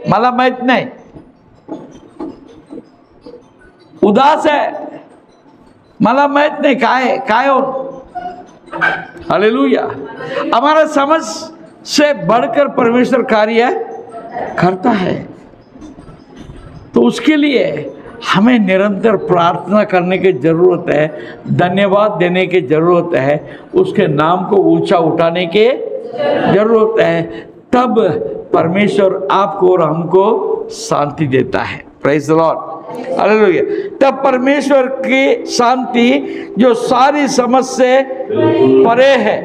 मला माहित नाही. उदास है, मला माहित नहीं काय हो. हालेलुया. हमारा समझ से बढ़कर परमेश्वर कार्य करता है. तो उसके लिए हमें निरंतर प्रार्थना करने की ज़रूरत है, धन्यवाद देने की ज़रूरत है, उसके नाम को ऊंचा उठाने की ज़रूरत है. तब परमेश्वर आपको और हमको शांति देता है. Praise the lord. हालेलुया. तब परमेश्वर की शांति जो सारी समझ से परे है,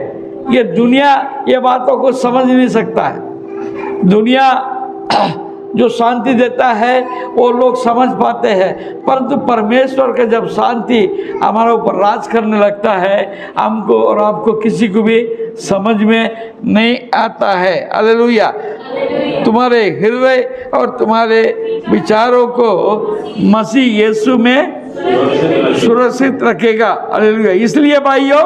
ये दुनिया ये बातों को समझ नहीं सकता है. दुनिया जो शांति देता है वो लोग समझ पाते हैं, परंतु परमेश्वर का जब शांति हमारे ऊपर राज करने लगता है, हमको और आपको किसी को भी समझ में नहीं आता है. हालेलुया. तुम्हारे हृदय और तुम्हारे विचारों को मसीह यीशु में सुरक्षित रखेगा. हालेलुया. इसलिए भाइयों,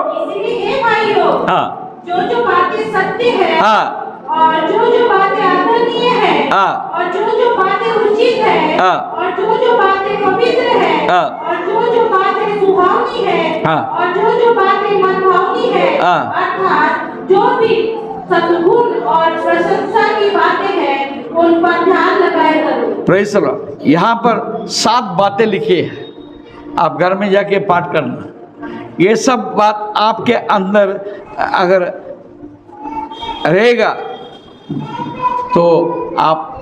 हाँ, जो बातें सत्य है, हाँ, और जो बातें आदरणीय है, हाँ, और जो बातें उचित है, हाँ, और जो बातें पवित्र है, हाँ, और जो बातें सुहावनी है, हाँ, और जो बातें मनभावनी है, हाँ, अर्थात जो भी सद्गुण और प्रशंसा की बातें हैं, उन पर ध्यान लगाए करो. Praise the Lord. यहाँ पर 7 बातें लिखी है, आप घर में जाके पाठ करना. ये सब बात आपके अंदर अगर रहेगा तो आप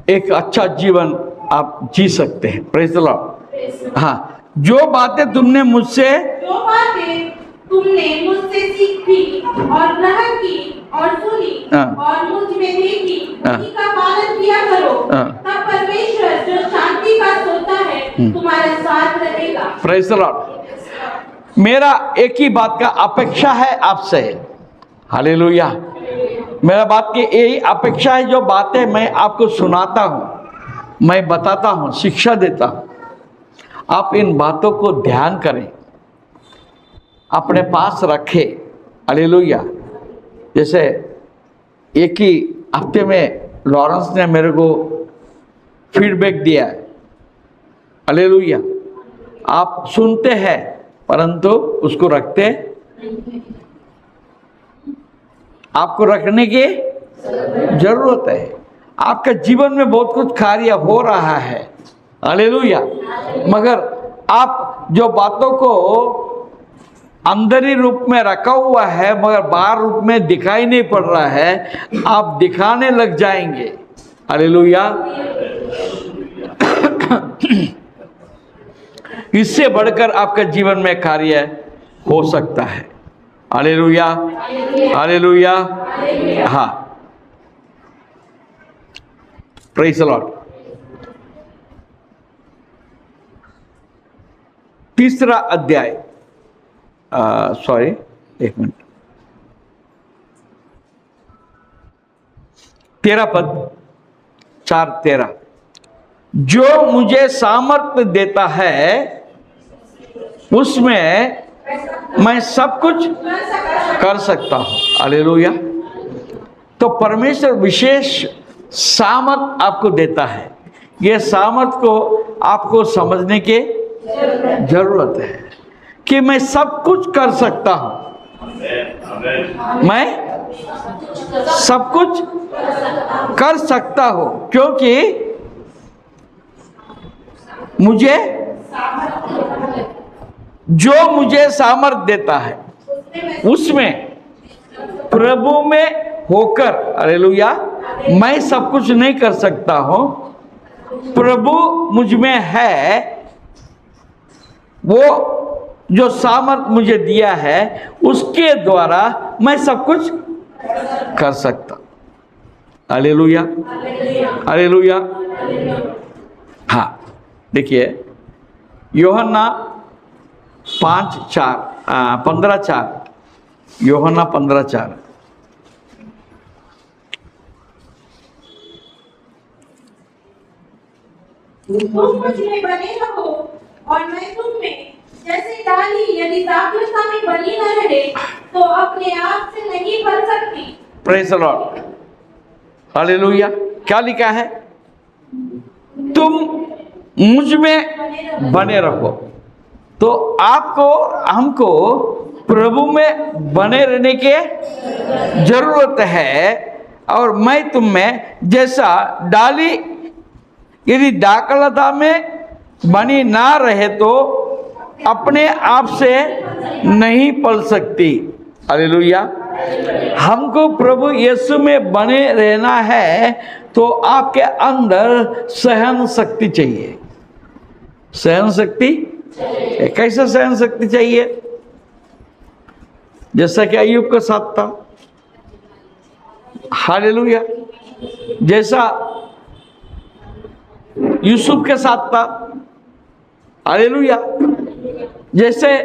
एक अच्छा जीवन आप जी सकते हैं. Praise the Lord. हाँ, जो बातें तुमने मुझसे सीखी और ग्रहण की और सुनी, हाँ, और मुझ में देखी, हाँ, उन्हीं का पालन किया करो. हाँ, तब परमेश्वर जो शांति का सोता है तुम्हारे साथ रहेगा. Praise the Lord. मेरा एक ही बात का अपेक्षा है आपसे. हालेलुया. मेरा बात की यही अपेक्षा है, जो बातें मैं आपको सुनाता हूँ, मैं बताता हूँ, शिक्षा देता हूँ, आप इन बातों को ध्यान करें, अपने पास रखें. हालेलुया. जैसे एक ही हफ्ते में लॉरेंस ने मेरे को फीडबैक दिया है. हालेलुया. आप सुनते हैं परंतु उसको रखते, आपको रखने की जरूरत है. आपके जीवन में बहुत कुछ कार्य हो रहा है. हालेलुया. मगर आप जो बातों को अंदरी रूप में रखा हुआ है मगर बाहर रूप में दिखाई नहीं पड़ रहा है, आप दिखाने लग जाएंगे. हालेलुया. इससे बढ़कर आपका जीवन में कार्य हो सकता है. हालेलुया. हालेलुया. हाँ. Praise the Lord. तीसरा अध्याय, सॉरी, एक मिनट, 13 पद, 4:13. जो मुझे सामर्थ्य देता है उसमें मैं सब कुछ कर सकता हूं. हालेलुया. तो परमेश्वर विशेष सामर्थ आपको देता है. ये सामर्थ को आपको समझने की जरूरत है कि मैं सब कुछ कर सकता हूं. मैं सब कुछ कर सकता हूं क्योंकि मुझे जो मुझे सामर्थ देता है उसमें प्रभु में होकर, हालेलुया, मैं सब कुछ नहीं कर सकता हूं. प्रभु मुझ में है, वो जो सामर्थ मुझे दिया है उसके द्वारा मैं सब कुछ कर सकता. हालेलुया. हालेलुया. हाँ, देखिए यूहन्ना 15:4. यूहन्ना 15:4. तुम मुझ में बने रहो और मैं तुम में, जैसे डाली यदि दाखलता में बनी न रहे तो अपने आप से नहीं बन सकती। Praise the lord, hallelujah. क्या लिखा है? तुम मुझ में बने रहो। तो आपको हमको प्रभु में बने रहने की जरूरत है। और मैं तुम में जैसा डाली यदि दाखलता में बनी ना रहे तो अपने आप से नहीं पल सकती। हालेलुया। हमको प्रभु यीशु में बने रहना है तो आपके अंदर सहन शक्ति चाहिए। सहन शक्ति कैसा सहन शक्ति चाहिए? जैसा कि अय्यूब के साथ था। हालेलुया। जैसा यूसुफ के साथ था। हालेलुया। जैसे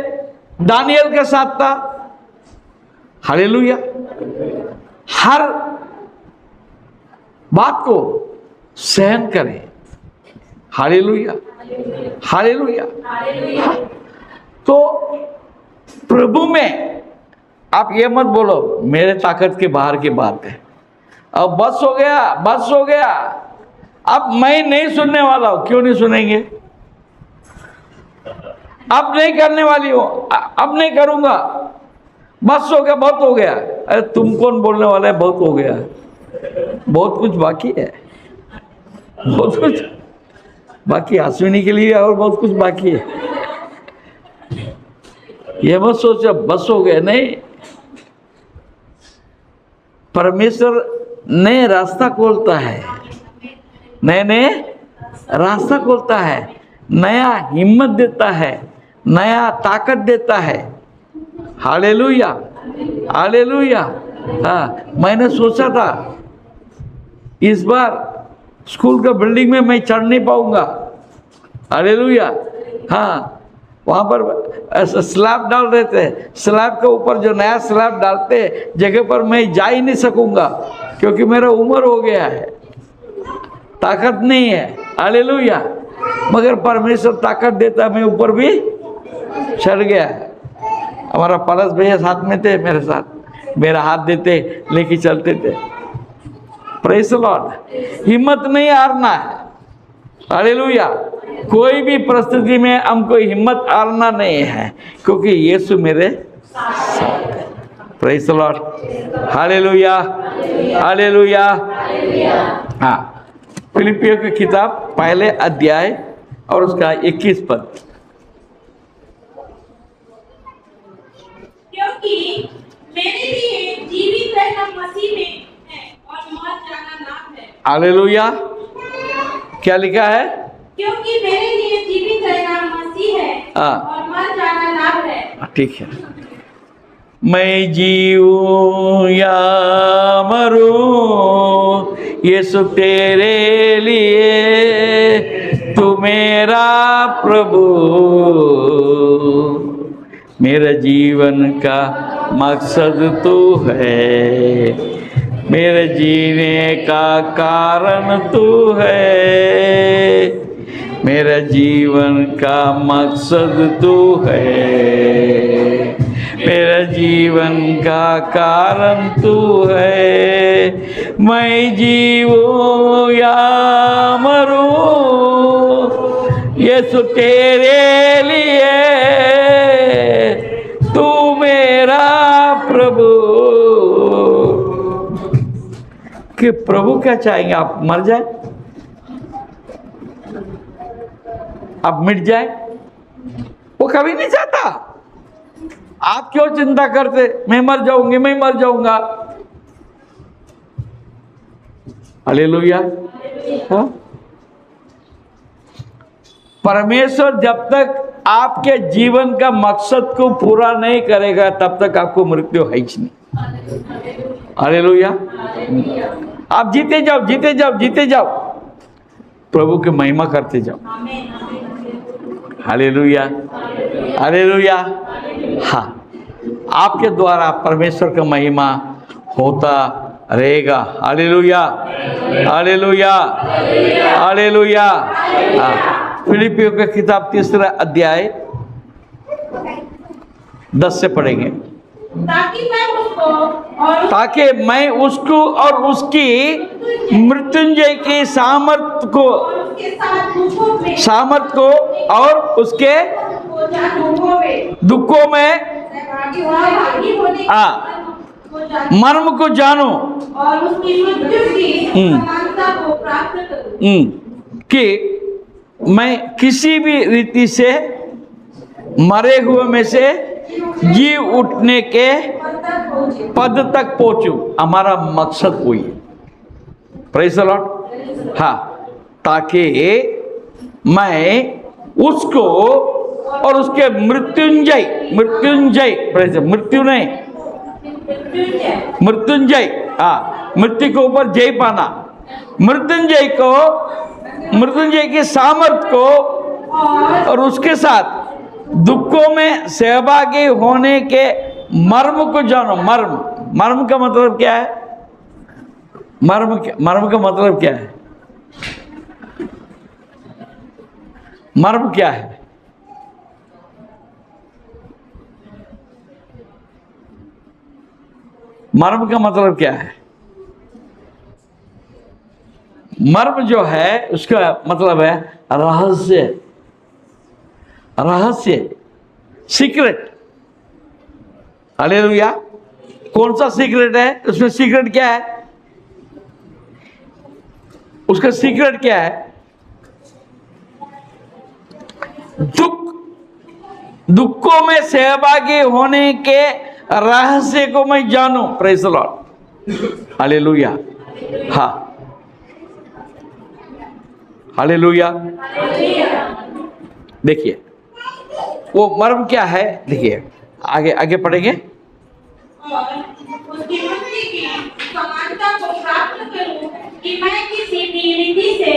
दानियल के साथ था। हालेलुया। हर बात को सहन करें। Hallelujah, hallelujah. तो प्रभु में आप ये मत बोलो मेरे ताकत के बाहर की बात है, अब बस हो गया, बस हो गया, अब मैं नहीं सुनने वाला हूं। क्यों नहीं सुनेंगे? अब नहीं करने वाली हो, अब नहीं करूंगा, बस हो गया, बहुत हो गया। अरे तुम कौन बोलने वाला है बहुत हो गया? बहुत कुछ बाकी है, बहुत कुछ बाकी। अश्विनी के लिए और बहुत कुछ बाकी है। ये मत सोचो बस हो गया, नहीं। परमेश्वर नए रास्ता खोलता है, नए रास्ता खोलता है, नया हिम्मत देता है, नया ताकत देता है। Hallelujah, hallelujah. हाँ, मैंने सोचा था इस बार स्कूल का बिल्डिंग में मैं चढ़ नहीं पाऊंगा। हालेलुया। हाँ, वहाँ पर स्लैब डाल रहे थे, स्लैब के ऊपर जो नया स्लैब डालते जगह पर मैं जा ही नहीं सकूंगा क्योंकि मेरा उम्र हो गया है, ताकत नहीं है। हालेलुया। मगर परमेश्वर ताकत देता, मैं ऊपर भी चढ़ गया। हमारा पलस भैया साथ में थे, मेरे साथ मेरा हाथ देते लेके चलते थे। Praise the Lord. हिम्मत नहीं हारना है। हालेलुया। कोई भी परिस्थिति में हमको हिम्मत हारना नहीं है क्योंकि यीशु मेरे साथ है। Praise the lord. Hallelujah, hallelujah. हाँ, फिलिपियों की किताब पहले अध्याय और उसका 21 पद। क्योंकि मेरे लिए जीवित रहना मसीह में है और मर जाना लाभ है। हालेलुया। क्या लिखा है? क्योंकि मेरे लिए जीवित रहना मसीह है और मर जाना लाभ है। ठीक है। मैं जीऊं या मरूं यीशु तेरे लिए, तू मेरा प्रभु, मेरा जीवन का मकसद तू है, मेरे जीने का कारण तू है, मेरा जीवन का मकसद तू है, मेरा जीवन का कारण तू है। मैं जीऊं या मरूं यीशु तेरे लिए, तू मेरा प्रभु। कि प्रभु क्या चाहेंगे? आप मर जाए, आप मिट जाए? वो कभी नहीं चाहता। आप क्यों चिंता करते मैं मर जाऊंगी, मैं मर जाऊंगा? हालेलुया। हाँ? परमेश्वर जब तक आपके जीवन का मकसद को पूरा नहीं करेगा तब तक आपको मृत्यु है ही नहीं। हालेलुया। आप जीते जाओ, जीते जाओ, जीते जाओ, प्रभु की महिमा करते जाओ। Hallelujah, hallelujah. हाँ, आपके द्वारा परमेश्वर का महिमा होता रहेगा। Hallelujah, hallelujah, hallelujah. हाँ, फिलिपियों का किताब 3 अध्याय 10 से पढ़ेंगे। ताकि मैं उसको और उसकी मृत्युंजय की सामर्थ को और उसके दुखों में मर्म को जानो और उसकी मृत्यु की समानता को प्राप्त करूं, कि मैं किसी भी रीति से मरे हुए में से जी उठने के पद तक पहुंचूं। हमारा मकसद वही है। Praise the Lord. हाँ, ताकि मैं उसको और उसके मृत्युंजय मृत्यु नहीं, मृत्युंजय, हाँ, मृत्यु के ऊपर जय पाना, मृत्युंजय की सामर्थ को और उसके साथ दुखों में सहभागी होने के मर्म को जानो। मर्म का मतलब क्या है? मर्म का मतलब क्या है? मर्म क्या है? मर्म का मतलब क्या है? मर्म जो है उसका मतलब है रहस्य, सीक्रेट। हालेलुया। कौन सा सीक्रेट है? उसमें सीक्रेट क्या है? उसका सीक्रेट क्या है? दुखों में सहभागी होने के रहस्य को मैं जानूं। Praise the lord. हालेलुया। हाँ, हालेलुया। देखिए वो मर्म क्या है, देखिए आगे पढ़ेंगे। और उसकी मृत्यु की समानता को प्राप्त करूं, कि मैं किसी भी रीति से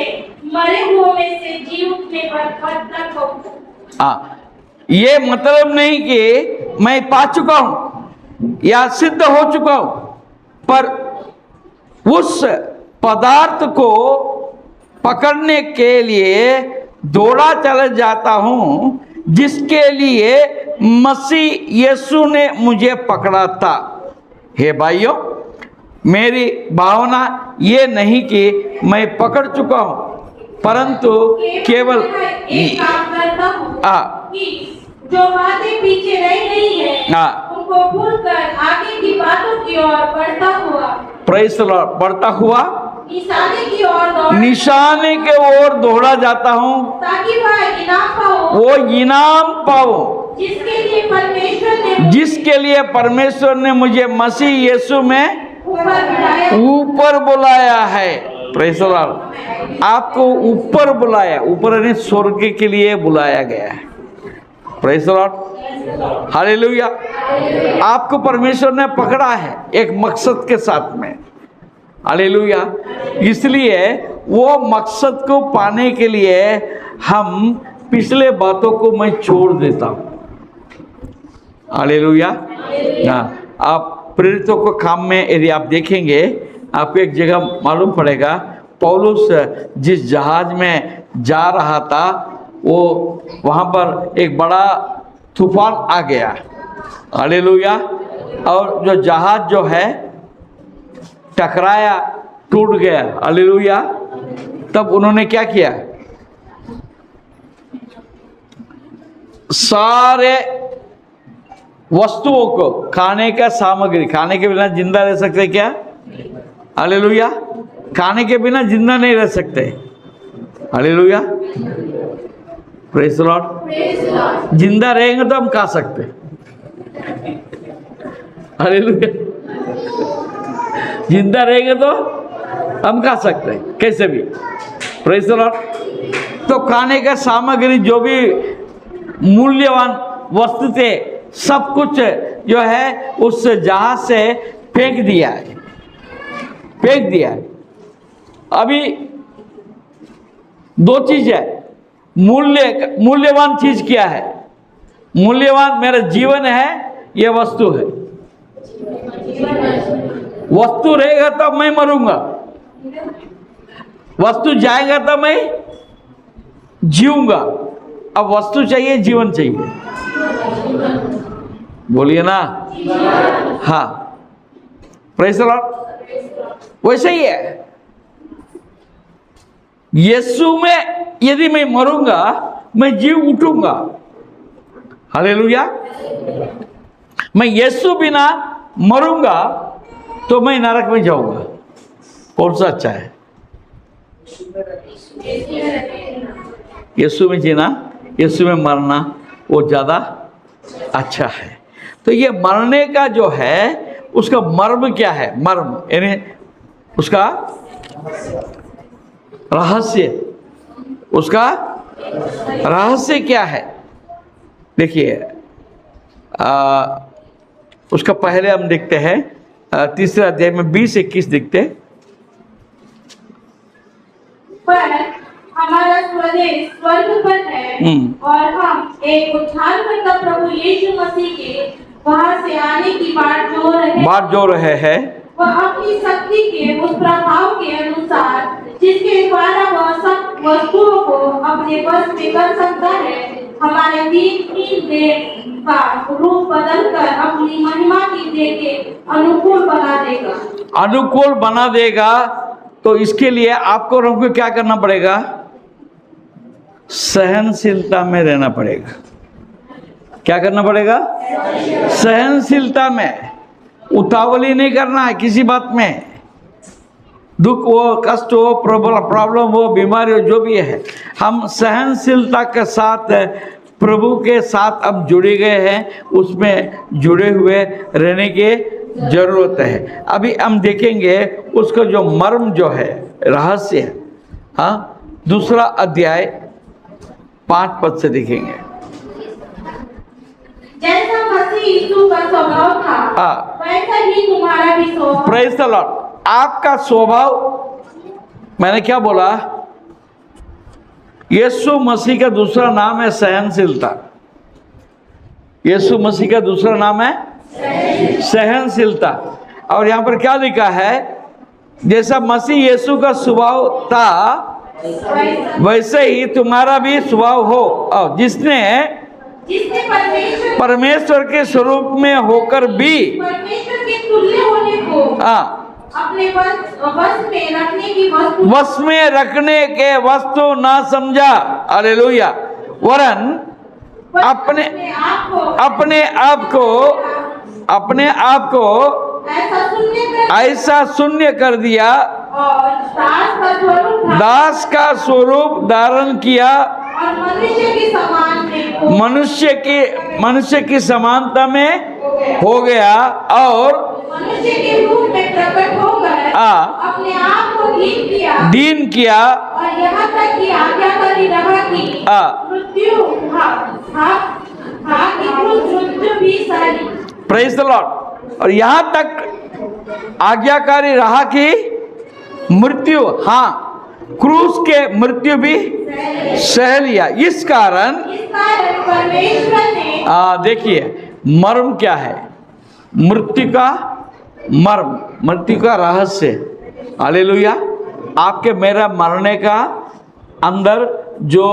मरे हुए में से जी उठने पर पद तक पहुंचूं। हाँ, ये मतलब नहीं कि मैं पा चुका हूं या सिद्ध हो चुका हूं, पर उस पदार्थ को पकड़ने के लिए दौड़ा चला जाता हूं जिसके लिए मसीह यीशु ने मुझे पकड़ा था। हे भाइयों, मेरी भावना ये नहीं कि मैं पकड़ चुका हूं, परंतु केवल एक काम करता हूं कि जो बातें पीछे रह गई है उनको भूलकर आगे की बातों की ओर बढ़ता हुआ, प्रेज़ द लॉर्ड, बढ़ता हुआ निशाने की ओर दौड़ा जाता हूं, ताकि वो इनाम पाऊं जिसके लिए परमेश्वर ने मुझे मसीह यीशु में ऊपर बुलाया है। Praise the Lord. आपको ऊपर बुलाया, ऊपर यानी स्वर्ग के लिए बुलाया गया है। Praise the lord. हालेलुया। आपको परमेश्वर ने पकड़ा है एक मकसद के साथ में। हालेलुया। इसलिए वो मकसद को पाने के लिए हम पिछले बातों को मैं छोड़ देता हूँ। हालेलुया। आप प्रेरितों को काम में यदि आप देखेंगे, आपको एक जगह मालूम पड़ेगा, पौलुस जिस जहाज में जा रहा था वो वहाँ पर एक बड़ा तूफान आ गया। हालेलुया। और जो जहाज जो है टकराया, टूट गया। हालेलुया। तब उन्होंने क्या किया? सारे वस्तुओं को, खाने का सामग्री, खाने के बिना जिंदा रह सकते क्या? हालेलुया। खाने के बिना जिंदा नहीं रह सकते। हालेलुया। Praise the Lord. जिंदा रहेंगे तो हम खा सकते। हालेलुया। जिंदा रहेंगे तो हम खा सकते हैं कैसे भी। Praise the Lord. तो खाने का सामग्री, जो भी मूल्यवान वस्तु थे, सब कुछ जो है उस जहाज से फेंक दिया है, फेंक दिया है। अभी दो चीज है। मूल्यवान चीज क्या है? मूल्यवान मेरा जीवन है, यह वस्तु है। वस्तु रहेगा तब मैं मरूंगा, वस्तु जाएगा तब मैं जीऊंगा। अब वस्तु चाहिए, जीवन चाहिए। बोलिए ना। हाँ, प्रेज़ द लॉर्ड। वैसे ही है, यीशु में यदि मैं मरूंगा मैं जीव उठूंगा। हालेलुया। मैं यीशु बिना मरूंगा तो मैं नरक में जाऊंगा। कौन सा अच्छा है? यीशु में जीना, यीशु में मरना, वो ज़्यादा अच्छा है। तो ये मरने का जो है उसका मर्म क्या है? मर्म यानी उसका रहस्य, उसका रहस्य क्या है? देखिए, उसका पहले हम देखते हैं तीसरे अध्याय में 20-21 देखते हैं। पर हमारा स्वदेश स्वर्ग पर है और हम एक उद्धारकर्ता प्रभु यीशु मसीह के वहां से आने की बाट जो रहे हैं। वह अपनी शक्ति के उस प्रभाव के अनुसार जिसके द्वारा वह सब वस्तुओं को अपने वश में कर सकता है, हमारे दीनहीन देह का रूप बदलकर अपनी महिमा की देह के अनुकूल बना देगा। अनुकूल बना देगा। तो इसके लिए आपको हमको क्या करना पड़ेगा? सहनशीलता में रहना पड़ेगा। क्या करना पड़ेगा? सहनशीलता में। उतावली नहीं करना है किसी बात में। दुख हो, कष्ट हो, प्रॉब्लम हो, बीमारी हो, जो भी है, हम सहनशीलता के साथ प्रभु के साथ अब जुड़े गए हैं, उसमें जुड़े हुए रहने की जरूरत है। अभी हम देखेंगे उसका जो मर्म जो है, रहस्य। हाँ, दूसरा अध्याय 5 पद से देखेंगे। जैसा मसीह यीशु का स्वभाव था, वैसा ही तुम्हारा भी स्वभाव। Praise the Lord. आपका स्वभाव, मैंने क्या बोला? यीशु मसीह का दूसरा नाम है सहनशीलता। यीशु मसीह का दूसरा नाम है सहनशीलता। और यहाँ पर क्या लिखा है? जैसा मसीह यीशु का स्वभाव था वैसे ही तुम्हारा भी स्वभाव हो। और जिसने परमेश्वर के स्वरूप में होकर भी परमेश्वर के तुल्य होने को अपने वश में रखने के वस्तु ना समझा। हालेलुया। वरन अपने आप को ऐसा शून्य कर दिया और दास का स्वरूप धारण किया और मनुष्य की समानता में हो गया और मनुष्य के रूप में प्रकट होकर अपने आप को दीन किया और यहाँ तक कि आज्ञाकारी रहा कि मृत्यु भी सही। Praise the Lord. और यहाँ तक आज्ञाकारी रहा कि मृत्यु, हाँ, क्रूस के मृत्यु भी सह लिया। इस कारण परमेश्वर ने, देखिए मर्म क्या है? मृत्यु का मर्म, मृत्यु का रहस्य। हालेलुया। आपके मेरा मरने का अंदर जो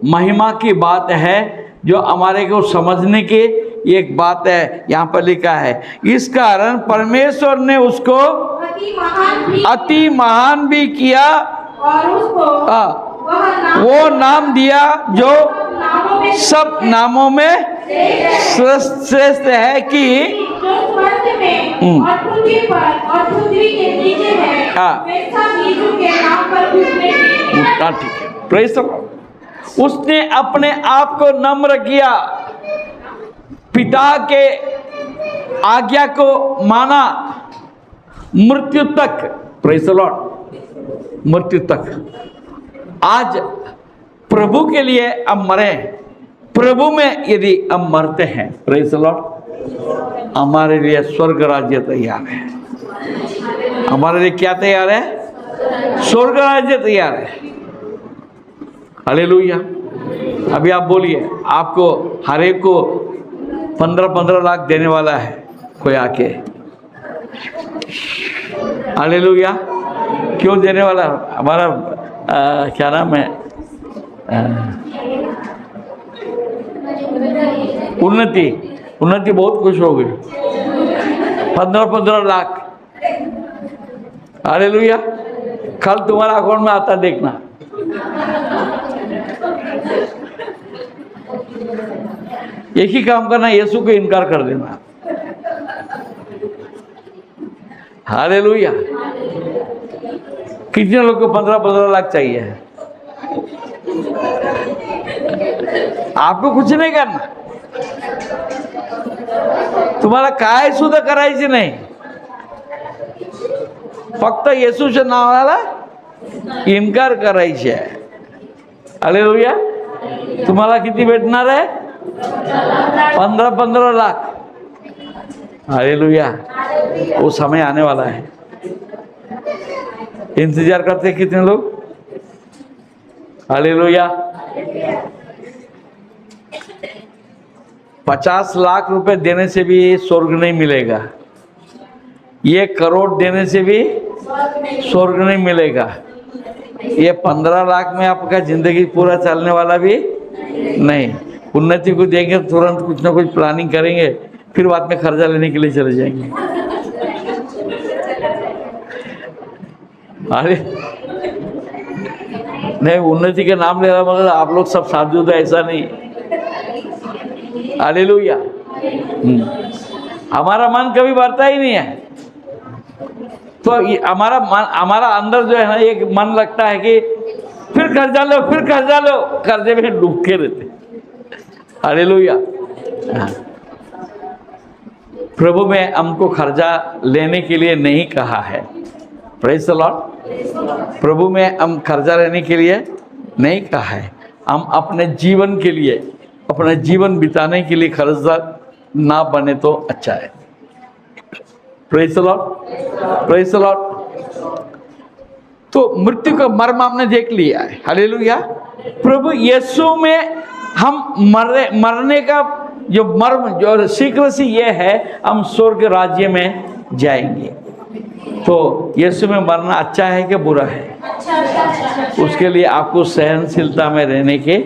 महिमा की बात है, जो हमारे को समझने की एक बात है, यहाँ पर लिखा है। इस कारण परमेश्वर ने उसको अति महान भी किया और उसको वो नाम दिया जो सब नामों में श्रेष्ठ है कि जो स्वर्ग में और पृथ्वी पर और पृथ्वी के नीचे है, वैसा यीशु के नाम पर घुसने के लिए। ठीक है, प्रेज़ द लॉर्ड। उसने अपने आप को नम्र किया, पिता के आज्ञा को माना मृत्यु तक। Praise the Lord. मृत्यु तक। आज प्रभु के लिए हम मरे, प्रभु में यदि हम मरते हैं, प्रेज़ द लॉर्ड, हमारे लिए स्वर्ग राज्य तैयार है। हमारे लिए क्या तैयार है? स्वर्ग राज्य तैयार है। हालेलुया। अभी आप बोलिए, आपको हर एक को 15-15 लाख देने वाला है कोई आके। हालेलुया। क्यों देने वाला? हमारा क्या नाम है? उन्नति बहुत खुश हो गई। 15-15 लाख। हालेलुया। कल तुम्हारा अकाउंट में आता देखना। एक ही काम करना, यीशु को इनकार कर देना। हालेलुया। कितने लोग को 15-15 लाख चाहिए है? आपको कुछ नहीं करना, तुम्हाला काय सुद्धा करायचे नाही, फक्त येशूच्या नावाला इन्कार करायचे आहे। हालेलुया। तुम्हाला किती भेटणार आहे? 15-15 लाख। हालेलुया। वो समय आने वाला है। इंतजार करते हैं कितने लोग? हालेलुया। 50 लाख रुपए देने से भी स्वर्ग नहीं मिलेगा, 1 करोड़ देने से भी स्वर्ग नहीं मिलेगा, ये 15 लाख में आपका जिंदगी पूरा चलने वाला भी नहीं। उन्नति को देंगे तुरंत कुछ ना कुछ प्लानिंग करेंगे, फिर बाद में खर्चा लेने के लिए चले जाएंगे। अरे नहीं, उन्नति के नाम ले रहा मगर आप लोग सब साधु, तो ऐसा नहीं। हालेलुया। हमारा मन कभी बढ़ता ही नहीं है, तो हमारा अंदर जो है ना, एक मन लगता है कि फिर कर्जा लो, फिर कर्जा लो, कर्जे में डूब के रहते। हालेलुया। प्रभु में हमको कर्जा लेने के लिए नहीं कहा है। Praise the Lord. प्रभु में हम कर्जा लेने के लिए नहीं कहा है, हम अपने जीवन के लिए, अपना जीवन बिताने के लिए कर्जदार ना बने तो अच्छा है। Praise the Lord, praise the Lord. तो मृत्यु का मर्म हमने देख लिया है। हालेलुया। प्रभु यीशु में हम मरने का जो मर्म, जो सीक्रेसी ये है, हम स्वर्ग राज्य में जाएंगे। तो यीशु में मरना अच्छा है कि बुरा है? उसके लिए आपको सहनशीलता में रहने के